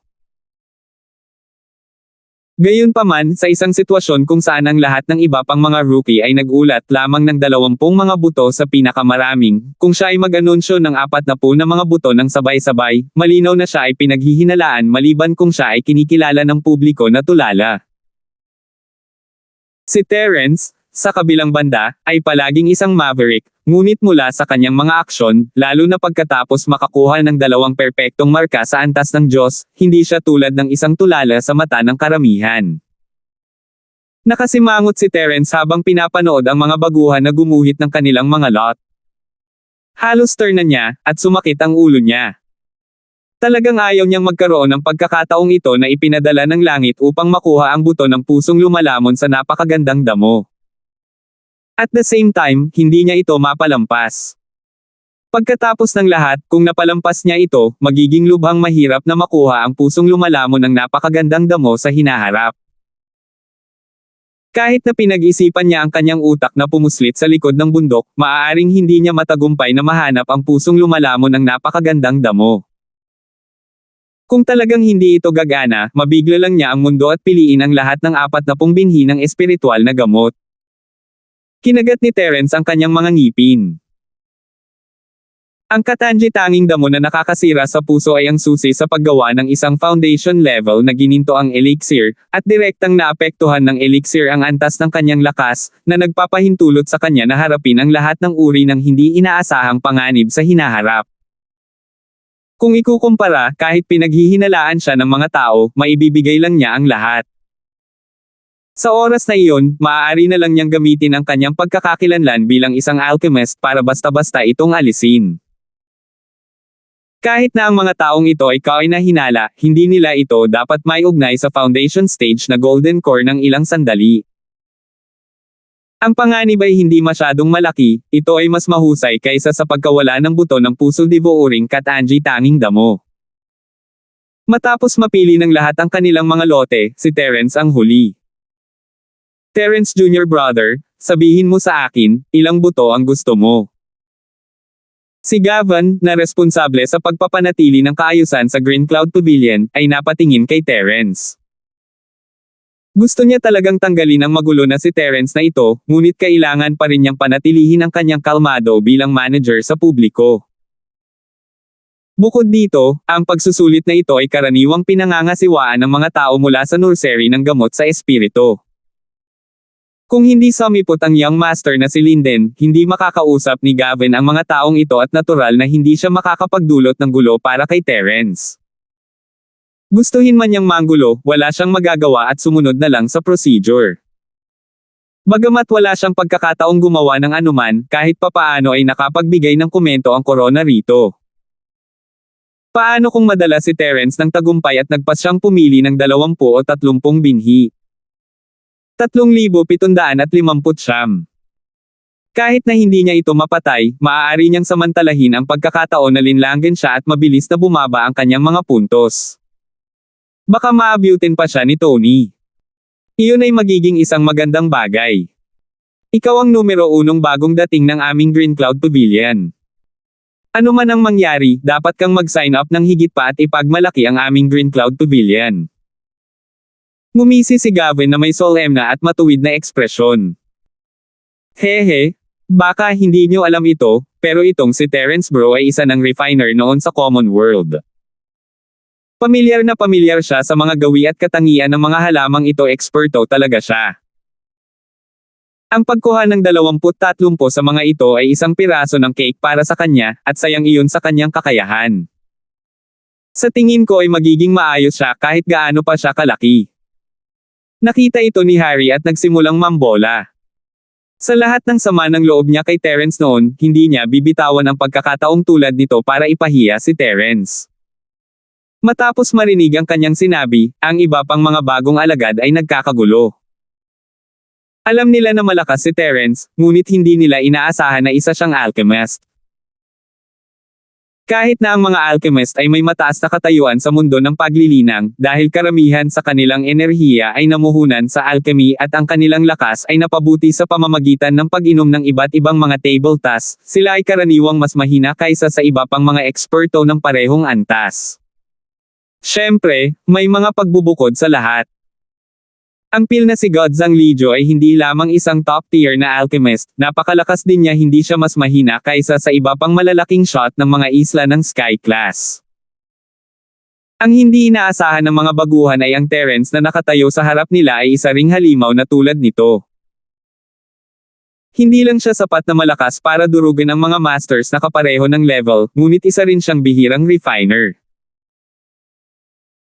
Gayunpaman, sa isang sitwasyon kung saan ang lahat ng iba pang mga rookie ay nagulat lamang ng 20 mga buto sa pinakamaraming, kung siya ay mag-anunsyo ng 40 na mga buto ng sabay-sabay, malinaw na siya ay pinaghihinalaan maliban kung siya ay kinikilala ng publiko na tulala. Si Terence, sa kabilang banda, ay palaging isang maverick, ngunit mula sa kanyang mga aksyon, lalo na pagkatapos makakuha ng 2 perpektong marka sa antas ng Diyos, hindi siya tulad ng isang tulala sa mata ng karamihan. Nakasimangot si Terence habang pinapanood ang mga baguhan na gumuhit ng kanilang mga lot. Halos turn na niya, at sumakit ang ulo niya. Talagang ayaw niyang magkaroon ng pagkakataong ito na ipinadala ng langit upang makuha ang buto ng pusong lumalamon sa napakagandang damo. At the same time, hindi niya ito mapalampas. Pagkatapos ng lahat, kung napalampas niya ito, magiging lubhang mahirap na makuha ang pusong lumalamon ng napakagandang damo sa hinaharap. Kahit na pinag-isipan niya ang kanyang utak na pumuslit sa likod ng bundok, maaaring hindi niya matagumpay na mahanap ang pusong lumalamon ng napakagandang damo. Kung talagang hindi ito gagana, mabigla lang niya ang mundo at piliin ang lahat ng 40 binhi ng espiritual na gamot. Kinagat ni Terence ang kanyang mga ngipin. Ang katangi-tanging damo na nakakasira sa puso ay ang susi sa paggawa ng isang foundation level na gininto ang elixir, at direktang naapektuhan ng elixir ang antas ng kanyang lakas, na nagpapahintulot sa kanya na harapin ang lahat ng uri ng hindi inaasahang panganib sa hinaharap. Kung ikukumpara, kahit pinaghihinalaan siya ng mga tao, maibibigay lang niya ang lahat. Sa oras na iyon, maaari na lang niyang gamitin ang kanyang pagkakakilanlan bilang isang alchemist para basta-basta itong alisin. Kahit na ang mga taong ito ay kainahinala, hindi nila ito dapat may ugnay sa foundation stage na golden core ng ilang sandali. Ang panganib ay hindi masyadong malaki, ito ay mas mahusay kaysa sa pagkawala ng buto ng puso devouring katangi-tanging damo. Matapos mapili ng lahat ang kanilang mga lote, si Terence ang huli. Terence Jr. Brother, sabihin mo sa akin, ilang buto ang gusto mo? Si Gavin, na responsable sa pagpapanatili ng kaayusan sa Green Cloud Pavilion, ay napatingin kay Terence. Gusto niya talagang tanggalin ang magulo na si Terence na ito, ngunit kailangan pa rin niyang panatilihin ang kanyang kalmado bilang manager sa publiko. Bukod dito, ang pagsusulit na ito ay karaniwang pinangangasiwaan ng mga tao mula sa nursery ng gamot sa espiritu. Kung hindi sumipot ang young master na si Linden, hindi makakausap ni Gavin ang mga taong ito at natural na hindi siya makakapagdulot ng gulo para kay Terence. Gustuhin man niyang manggulo, wala siyang magagawa at sumunod na lang sa procedure. Bagamat wala siyang pagkakataong gumawa ng anuman, kahit papaano ay nakapagbigay ng komento ang corona rito. Paano kung madala si Terence ng tagumpay at nagpas siyang pumili ng 20 o 30 binhi? 3,750. Kahit na hindi niya ito mapatay, maaari niyang samantalahin ang pagkakataon na linlangan siya at mabilis na bumaba ang kanyang mga puntos. Baka maabutin pa siya ni Tony. Iyon ay magiging isang magandang bagay. Ikaw ang numero 1 bagong dating ng aming Green Cloud Pavilion. Ano man ang mangyari, dapat kang mag-sign up ng higit pa at ipagmalaki ang aming Green Cloud Pavilion. Ngumisi si Gavin na may solemn na at matuwid na ekspresyon. Hehe, baka hindi nyo alam ito, pero itong si Terence bro ay isa ng refiner noon sa Common World. Pamilyar na pamilyar siya sa mga gawi at katangian ng mga halamang ito, eksperto talaga siya. Ang pagkuha ng 20-30 sa mga ito ay isang piraso ng cake para sa kanya, at sayang iyon sa kanyang kakayahan. Sa tingin ko ay magiging maayos siya kahit gaano pa siya kalaki. Nakita ito ni Harry at nagsimulang mambola. Sa lahat ng sama ng loob niya kay Terence noon, hindi niya bibitawan ang pagkakataong tulad nito para ipahiya si Terence. Matapos marinig ang kanyang sinabi, ang iba pang mga bagong alagad ay nagkakagulo. Alam nila na malakas si Terence, ngunit hindi nila inaasahan na isa siyang alchemist. Kahit na ang mga alchemist ay may mataas na katayuan sa mundo ng paglilinang, dahil karamihan sa kanilang enerhiya ay namuhunan sa alchemy at ang kanilang lakas ay napabuti sa pamamagitan ng pag-inom ng iba't ibang mga table tasks, sila ay karaniwang mas mahina kaysa sa iba pang mga eksperto ng parehong antas. Siyempre, may mga pagbubukod sa lahat. Ang pil na si Godzang Lijo ay hindi lamang isang top-tier na alchemist, napakalakas din niya, hindi siya mas mahina kaysa sa iba pang malalaking shot ng mga isla ng Sky Class. Ang hindi inaasahan ng mga baguhan ay ang Terence na nakatayo sa harap nila ay isa ring halimaw na tulad nito. Hindi lang siya sapat na malakas para durugan ang mga masters na kapareho ng level, ngunit isa rin siyang bihirang refiner.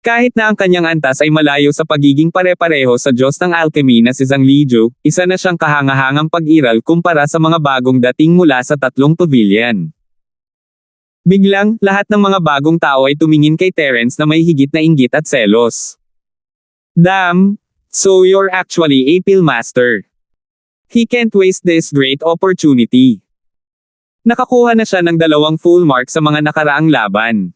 Kahit na ang kanyang antas ay malayo sa pagiging pare-pareho sa Diyos ng alchemy na si Zhang Lijiu, isa na siyang kahangahangang pag-iral kumpara sa mga bagong dating mula sa 3 pavilion. Biglang, lahat ng mga bagong tao ay tumingin kay Terence na may higit na inggit at selos. Damn! So you're actually a pillmaster. He can't waste this great opportunity. Nakakuha na siya ng 2 full mark sa mga nakaraang laban.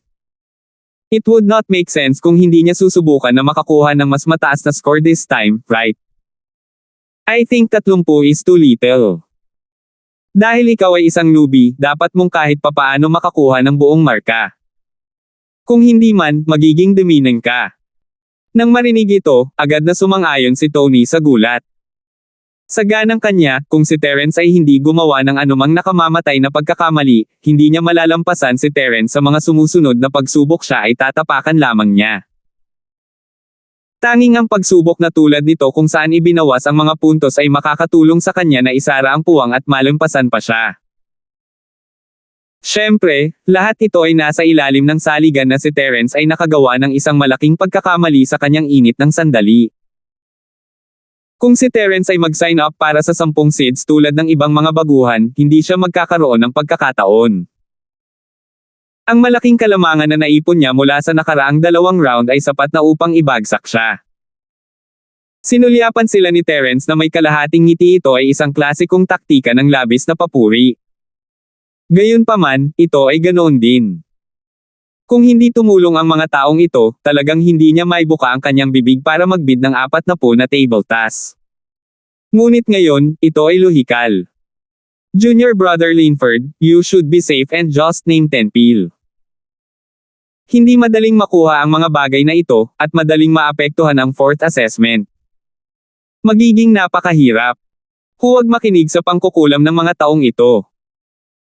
It would not make sense kung hindi niya susubukan na makakuha ng mas mataas na score this time, right? I think 30 is too little. Dahil ikaw ay isang newbie, dapat mong kahit papaano makakuha ng buong marka. Kung hindi man, magiging demeaning ka. Nang marinig ito, agad na sumang-ayon si Tony sa gulat. Sa ganang kanya, kung si Terence ay hindi gumawa ng anumang nakamamatay na pagkakamali, hindi niya malalampasan si Terence sa mga sumusunod na pagsubok, siya ay tatapakan lamang niya. Tanging ang pagsubok na tulad nito kung saan ibinawas ang mga puntos ay makakatulong sa kanya na isara ang puwang at malampasan pa siya. Siyempre, lahat ito ay nasa ilalim ng saligan na si Terence ay nakagawa ng isang malaking pagkakamali sa kanyang init ng sandali. Kung si Terence ay mag-sign up para sa 10 seeds tulad ng ibang mga baguhan, hindi siya magkakaroon ng pagkakataon. Ang malaking kalamangan na naipon niya mula sa nakaraang 2 round ay sapat na upang ibagsak siya. Sinulyapan sila ni Terence na may kalahating ngiti, ito ay isang klasikong taktika ng labis na papuri. Gayunpaman, ito ay ganoon din. Kung hindi tumulong ang mga taong ito, talagang hindi niya maibuka ang kanyang bibig para magbid ng 40 na table task. Ngunit ngayon, ito ay lohikal. Junior Brother Linford, you should be safe and just name 10 pil. Hindi madaling makuha ang mga bagay na ito, at madaling maapektuhan ang 4th assessment. Magiging napakahirap. Huwag makinig sa pangkukulam ng mga taong ito.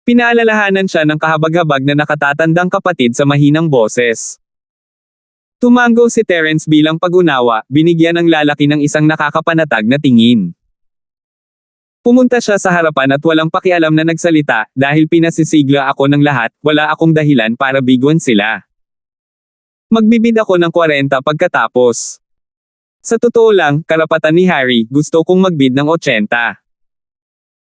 Pinaalalahanan siya ng kahabag-habag na nakatatandang kapatid sa mahinang boses. Tumango si Terence bilang pag-unawa, binigyan ng lalaki ng isang nakakapanatag na tingin. Pumunta siya sa harapan at walang pakialam na nagsalita, dahil pinasisigla ako ng lahat, wala akong dahilan para biguan sila. Magbibid ako ng 40 pagkatapos. Sa totoo lang, karapatan ni Harry, gusto kong magbid ng 80.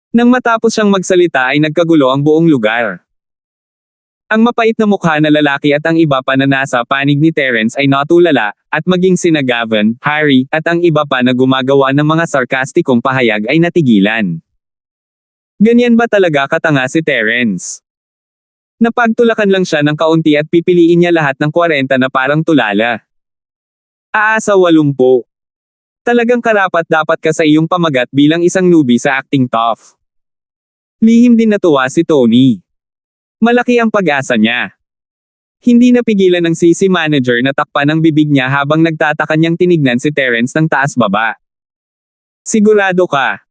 Nang matapos siyang magsalita ay nagkagulo ang buong lugar. Ang mapait na mukha na lalaki at ang iba pa na nasa panig ni Terence ay natulala, at maging sina Gavin, Harry, at ang iba pa na gumagawa ng mga sarkastikong pahayag ay natigilan. Ganyan ba talaga katanga si Terence? Napagtulakan lang siya ng kaunti at pipiliin niya lahat ng 40 na parang tulala. Aasa 80. Talagang karapat dapat ka sa iyong pamagat bilang isang newbie sa acting tough. Lihim din natuwa si Tony. Malaki ang pag-asa niya. Hindi napigilan ng CC manager na takpan ang bibig niya habang nagtataka niyang tinignan si Terence ng taas-baba. Sigurado ka?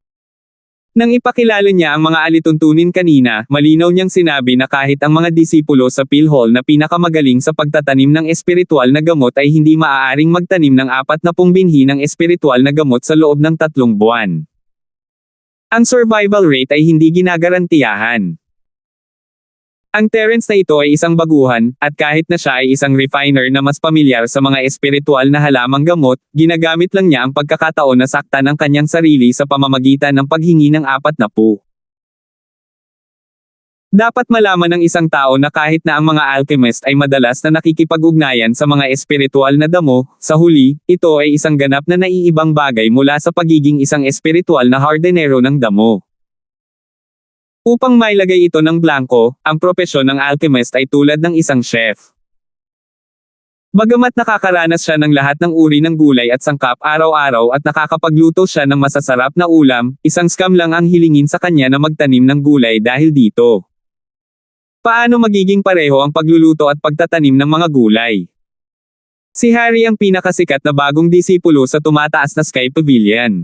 Nang ipakilala niya ang mga alituntunin kanina, malinaw niyang sinabi na kahit ang mga disipulo sa PhilHall na pinakamagaling sa pagtatanim ng espiritual na gamot ay hindi maaaring magtanim ng 40 binhi ng espiritual na gamot sa loob ng 3 buwan. Ang survival rate ay hindi ginagarantiyahan. Ang Terence na ito ay isang baguhan, at kahit na siya ay isang refiner na mas pamilyar sa mga espiritual na halamang gamot, ginagamit lang niya ang pagkakataon na saktan ang kanyang sarili sa pamamagitan ng paghingi ng 40. Dapat malaman ng isang tao na kahit na ang mga alchemist ay madalas na nakikipag-ugnayan sa mga espiritual na damo, sa huli, ito ay isang ganap na naiibang bagay mula sa pagiging isang espiritual na hardinero ng damo. Upang mailagay ito ng blanco, ang propesyon ng alchemist ay tulad ng isang chef. Bagamat nakakaranas siya ng lahat ng uri ng gulay at sangkap araw-araw at nakakapagluto siya ng masasarap na ulam, isang scam lang ang hilingin sa kanya na magtanim ng gulay dahil dito. Paano magiging pareho ang pagluluto at pagtatanim ng mga gulay? Si Harry ang pinakasikat na bagong disipulo sa tumataas na Sky Pavilion.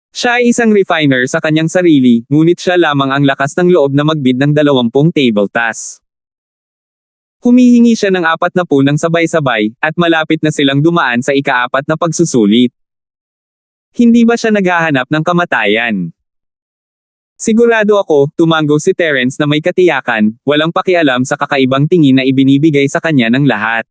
Siya ay isang refiner sa kanyang sarili, ngunit siya lamang ang lakas ng loob na magbid ng 20 table task. Humihingi siya ng 40 ng sabay-sabay, at malapit na silang dumaan sa ika-4 na pagsusulit. Hindi ba siya naghahanap ng kamatayan? Sigurado ako, tumango si Terence na may katiyakan, walang pakialam sa kakaibang tingin na ibinibigay sa kanya ng lahat.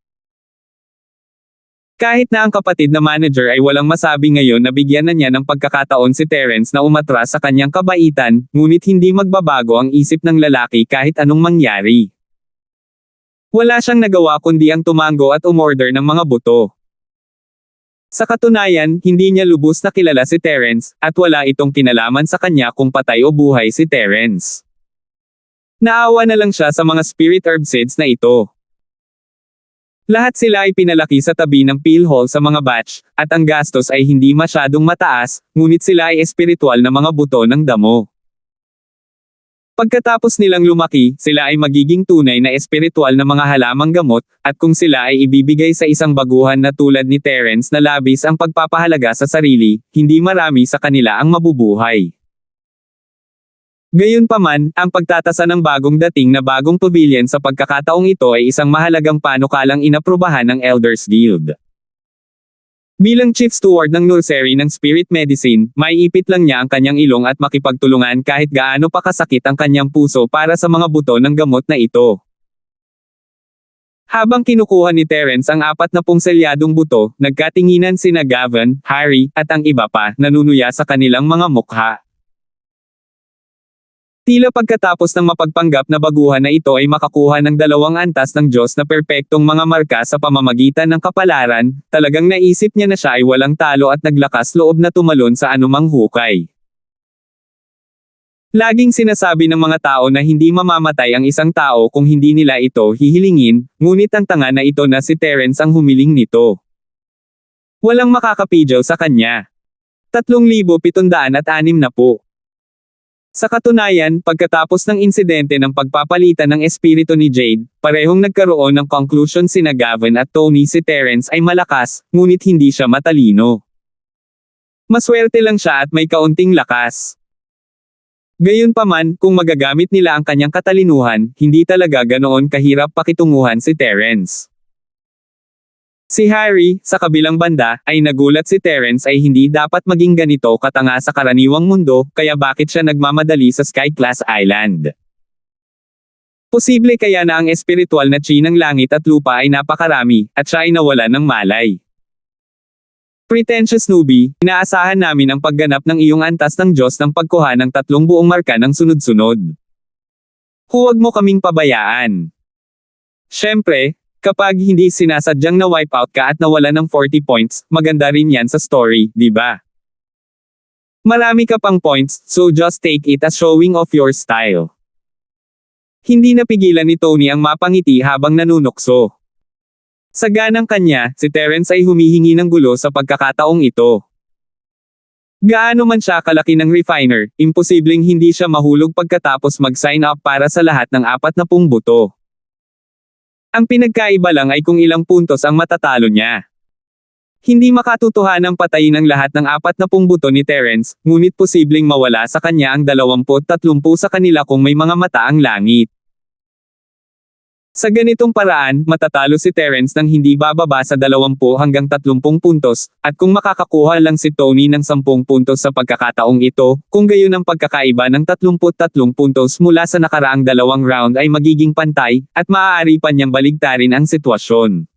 Kahit na ang kapatid na manager ay walang masabi ngayon na bigyan na niya ng pagkakataon si Terence na umatras sa kanyang kabaitan, ngunit hindi magbabago ang isip ng lalaki kahit anong mangyari. Wala siyang nagawa kundi ang tumango at umorder ng mga buto. Sa katunayan, hindi niya lubos na kilala si Terence, at wala itong kinalaman sa kanya kung patay o buhay si Terence. Naawa na lang siya sa mga spirit herb seeds na ito. Lahat sila ay pinalaki sa tabi ng pill hall sa mga batch, at ang gastos ay hindi masyadong mataas, ngunit sila ay espiritual na mga buto ng damo. Pagkatapos nilang lumaki, sila ay magiging tunay na espiritual na mga halamang gamot, at kung sila ay ibibigay sa isang baguhan na tulad ni Terence na labis ang pagpapahalaga sa sarili, hindi marami sa kanila ang mabubuhay. Gayunpaman, ang pagtatasa ng bagong dating na bagong pavilion sa pagkakataong ito ay isang mahalagang panukalang inaprubahan ng Elders Guild. Bilang chief steward ng nursery ng spirit medicine, maiipit lang niya ang kanyang ilong at makipagtulungan kahit gaano pa kasakit ang kanyang puso para sa mga buto ng gamot na ito. Habang kinukuha ni Terence ang 40 selyadong buto, nagkatinginan sina Gavin, Harry, at ang iba pa, nanunuya sa kanilang mga mukha. Tila pagkatapos ng mapagpanggap na baguhan na ito ay makakuha ng 2 antas ng Diyos na perpektong mga marka sa pamamagitan ng kapalaran, talagang naisip niya na siya ay walang talo at naglakas loob na tumalon sa anumang hukay. Laging sinasabi ng mga tao na hindi mamamatay ang isang tao kung hindi nila ito hihilingin, ngunit ang tanga na ito na si Terence ang humiling nito. Walang makakapidyaw sa kanya. 3,706 na po. Sa katunayan, pagkatapos ng insidente ng pagpapalitan ng espiritu ni Jade, parehong nagkaroon ng conclusion sina Gavin at Tony si Terence ay malakas, ngunit hindi siya matalino. Maswerte lang siya at may kaunting lakas. Gayunpaman, kung magagamit nila ang kanyang katalinuhan, hindi talaga ganoon kahirap pakitunguhan si Terence. Si Harry, sa kabilang banda, ay nagulat si Terence ay hindi dapat maging ganito katanga sa karaniwang mundo, kaya bakit siya nagmamadali sa Sky Class Island. Posible kaya na ang espiritual na chi ng langit at lupa ay napakarami, at siya ay nawala ng malay. Pretentious newbie, inaasahan namin ang pagganap ng iyong antas ng Diyos ng pagkuha ng 3 buong marka ng sunod-sunod. Huwag mo kaming pabayaan. Siyempre, kapag hindi sinasadyang na-wipe out ka at nawala ng 40 points, maganda rin yan sa story, di ba? Marami ka pang points, so just take it as showing off your style. Hindi napigilan ni Tony ang mapangiti habang nanunukso. Sa ganang kanya, si Terence ay humihingi ng gulo sa pagkakataong ito. Gaano man siya kalaki ng refiner, imposibleng hindi siya mahulog pagkatapos mag-sign up para sa lahat ng 40 buto. Ang pinagkaiba lang ay kung ilang puntos ang matatalo niya. Hindi makatotohanang patayin ang lahat ng 40 buto ni Terence, ngunit posibleng mawala sa kanya ang 20-30 sa kanila kung may mga mata ang langit. Sa ganitong paraan, matatalo si Terence ng hindi bababa sa 20 hanggang 30 puntos, at kung makakakuha lang si Tony ng 10 puntos sa pagkakataong ito, kung gayon ang pagkakaiba ng 33 puntos mula sa nakaraang 2 round ay magiging pantay, at maaari pa niyang baligtarin ang sitwasyon.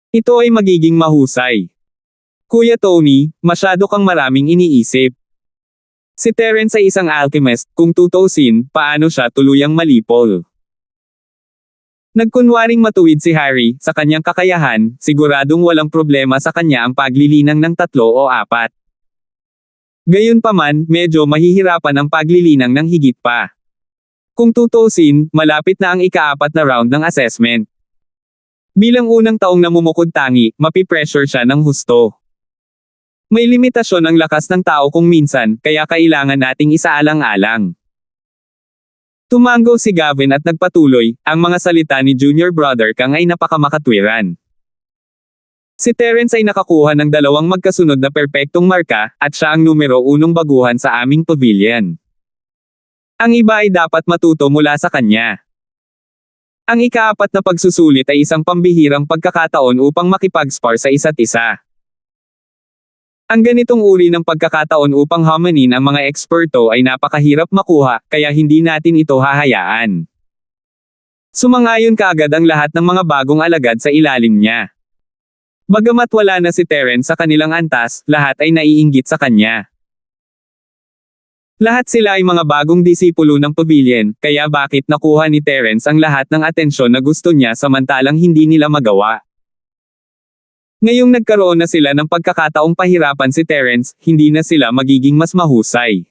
Ito ay magiging mahusay. Kuya Tony, masyado kang maraming iniisip. Si Terence ay isang alchemist, kung tutuusin, paano siya tuluyang malipol? Nagkunwaring matuwid si Harry, sa kanyang kakayahan, siguradong walang problema sa kanya ang paglilinang ng 3 o 4. Gayunpaman, medyo mahihirapan ang paglilinang ng higit pa. Kung tutuusin, malapit na ang ika-4 na round ng assessment. Bilang unang taong namumukod tangi, mapipressure siya ng husto. May limitasyon ang lakas ng tao kung minsan, kaya kailangan nating isaalang-alang. Tumango si Gavin at nagpatuloy, ang mga salita ni Junior Brother Kang ay napakamakatwiran. Si Terence ay nakakuha ng 2 magkasunod na perpektong marka, at siya ang numero 1 baguhan sa aming pavilion. Ang iba ay dapat matuto mula sa kanya. Ang ika-4 na pagsusulit ay isang pambihirang pagkakataon upang makipag-spar sa isa't isa. Ang ganitong uri ng pagkakataon upang hamanin ang mga eksperto ay napakahirap makuha, kaya hindi natin ito hahayaan. Sumangayon kaagad ang lahat ng mga bagong alagad sa ilalim niya. Bagamat wala na si Terence sa kanilang antas, lahat ay naiinggit sa kanya. Lahat sila ay mga bagong disipulo ng pavilion, kaya bakit nakuha ni Terence ang lahat ng atensyon na gusto niya samantalang hindi nila magawa? Ngayong nagkaroon na sila ng pagkakataong pahirapan si Terence, hindi na sila magiging mas mahusay.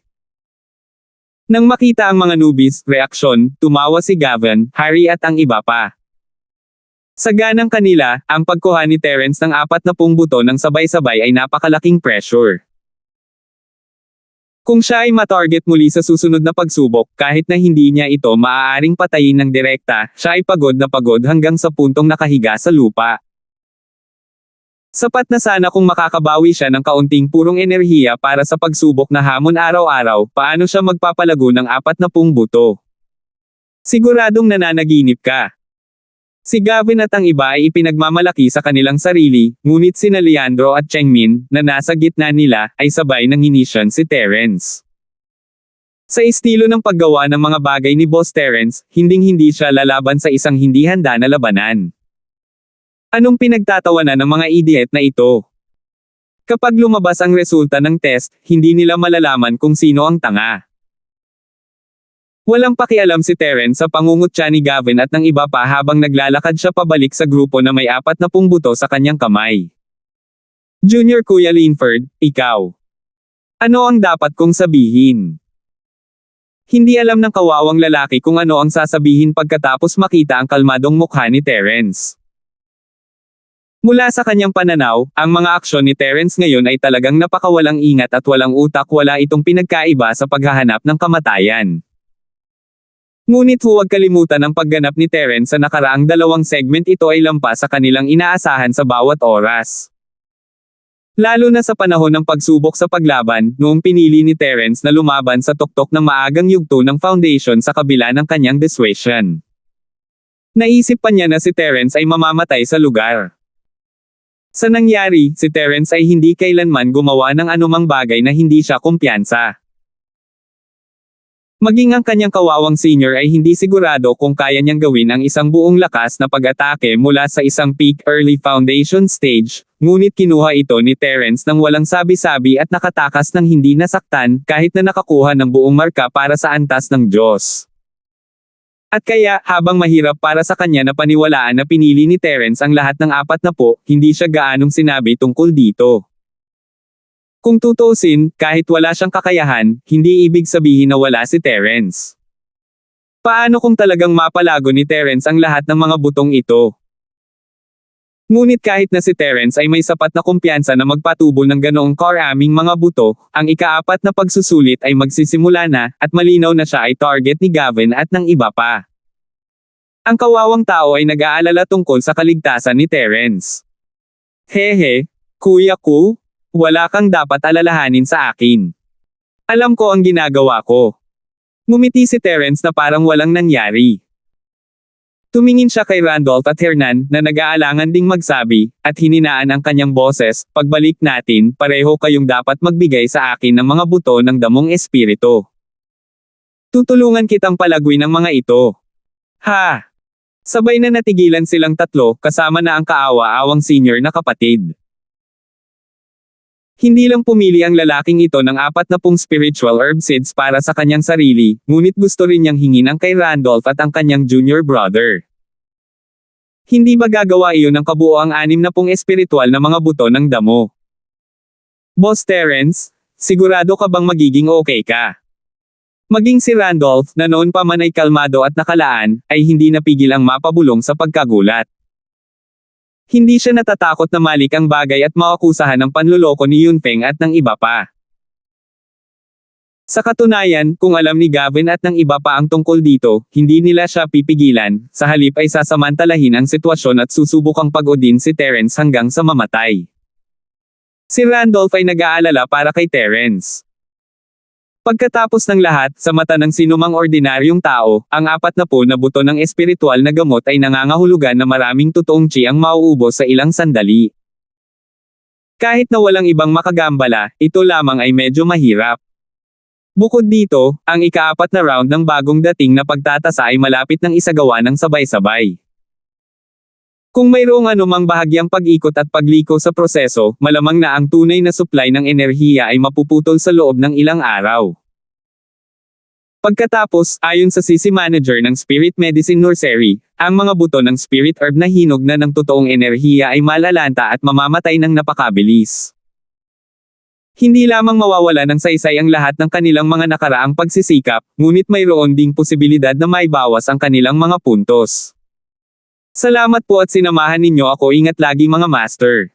Nang makita ang mga newbies, reaksyon, tumawa si Gavin, Harry at ang iba pa. Sa ganang kanila, ang pagkuha ni Terence ng 40 buto ng sabay-sabay ay napakalaking pressure. Kung siya ay matarget muli sa susunod na pagsubok, kahit na hindi niya ito maaaring patayin ng direkta, siya ay pagod na pagod hanggang sa puntong nakahiga sa lupa. Sapat na sana kung makakabawi siya ng kaunting purong enerhiya para sa pagsubok na hamon araw-araw, paano siya magpapalago ng 40 buto? Siguradong nananaginip ka. Si Gavin at ang iba ay ipinagmamalaki sa kanilang sarili, ngunit sina Leandro at Chengmin, na nasa gitna nila, ay sabay nang hinisyan si Terence. Sa estilo ng paggawa ng mga bagay ni Boss Terence, hinding-hindi siya lalaban sa isang hindi handa na labanan. Anong pinagtatawanan ng mga idiot na ito? Kapag lumabas ang resulta ng test, hindi nila malalaman kung sino ang tanga. Walang pakialam si Terence sa pangungutya ni Gavin at ng iba pa habang naglalakad siya pabalik sa grupo na may 40 buto sa kanyang kamay. Junior Kuya Linford, ikaw. Ano ang dapat kong sabihin? Hindi alam ng kawawang lalaki kung ano ang sasabihin pagkatapos makita ang kalmadong mukha ni Terence. Mula sa kanyang pananaw, ang mga aksyon ni Terence ngayon ay talagang napakawalang ingat at walang utak, wala itong pinagkaiba sa paghahanap ng kamatayan. Ngunit huwag kalimutan ang pagganap ni Terence sa nakaraang 2 segment, ito ay lampas sa kanilang inaasahan sa bawat oras. Lalo na sa panahon ng pagsubok sa paglaban, noong pinili ni Terence na lumaban sa tuktok ng maagang yugto ng Foundation sa kabila ng kanyang dissuasion. Naisip pa niya na si Terence ay mamamatay sa lugar. Sa nangyari, si Terence ay hindi kailanman gumawa ng anumang bagay na hindi siya kumpiyansa. Maging ang kanyang kawawang senior ay hindi sigurado kung kaya niyang gawin ang isang buong lakas na pag-atake mula sa isang peak early Foundation stage, ngunit kinuha ito ni Terence nang walang sabi-sabi at nakatakas ng hindi nasaktan, kahit na nakakuha ng buong marka para sa antas ng Diyos. At kaya, habang mahirap para sa kanya na paniwalaan na pinili ni Terence ang lahat ng 40, hindi siya gaanong sinabi tungkol dito. Kung tutuusin, kahit wala siyang kakayahan, hindi ibig sabihin na wala si Terence. Paano kung talagang mapalago ni Terence ang lahat ng mga butong ito? Ngunit kahit na si Terence ay may sapat na kumpiyansa na magpatubol ng ganoong karaming mga buto, ang ika-4 na pagsusulit ay magsisimula na, at malinaw na siya ay target ni Gavin at ng iba pa. Ang kawawang tao ay nag-aalala tungkol sa kaligtasan ni Terence. Hehe, kuya ko, wala kang dapat alalahanin sa akin. Alam ko ang ginagawa ko. Ngumiti si Terence na parang walang nangyari. Tumingin siya kay Randolph at Hernan, na nag-aalangan ding magsabi, at hininaan ang kanyang boses, pagbalik natin, pareho kayong dapat magbigay sa akin ng mga buto ng damong espiritu. Tutulungan kitang palaguin ang mga ito. Ha! Sabay na natigilan silang tatlo, kasama na ang kaawa-awang senior na kapatid. Hindi lang pumili ang lalaking ito ng 40 spiritual herb seeds para sa kanyang sarili, ngunit gusto rin niyang hingin ang kay Randolph at ang kanyang junior brother. Hindi ba gagawa iyon ng kabuoang 60 espiritual na mga buto ng damo? Boss Terence, sigurado ka bang magiging okay ka? Maging si Randolph, na noon pa man ay kalmado at nakalaan, ay hindi napigil ang mapabulong sa pagkagulat. Hindi siya natatakot na malik ang bagay at makakusahan ng panluloko ni Yunfeng at ng iba pa. Sa katunayan, kung alam ni Gavin at ng iba pa ang tungkol dito, hindi nila siya pipigilan, sa halip ay sasamantalahin ang sitwasyon at susubukang pagodin si Terence hanggang sa mamatay. Si Randolph ay nag-aalala para kay Terence. Pagkatapos ng lahat, sa mata ng sinumang ordinaryong tao, ang 40 na buto ng espiritual na gamot ay nangangahulugan na maraming totoong chi ang mauubos sa ilang sandali. Kahit na walang ibang makagambala, ito lamang ay medyo mahirap. Bukod dito, ang ika-4 na round ng bagong dating na pagtatasa ay malapit ng isagawa ng sabay-sabay. Kung mayroong anumang bahagyang pag-ikot at pagliko sa proseso, malamang na ang tunay na supply ng enerhiya ay mapuputol sa loob ng ilang araw. Pagkatapos, ayon sa CC Manager ng Spirit Medicine Nursery, ang mga buto ng Spirit Herb na hinog na ng totoong enerhiya ay malalanta at mamamatay ng napakabilis. Hindi lamang mawawala ng saysay ang lahat ng kanilang mga nakaraang pagsisikap, ngunit mayroon ding posibilidad na maibawas ang kanilang mga puntos. Salamat po at sinamahan ninyo ako. Ingat lagi mga master.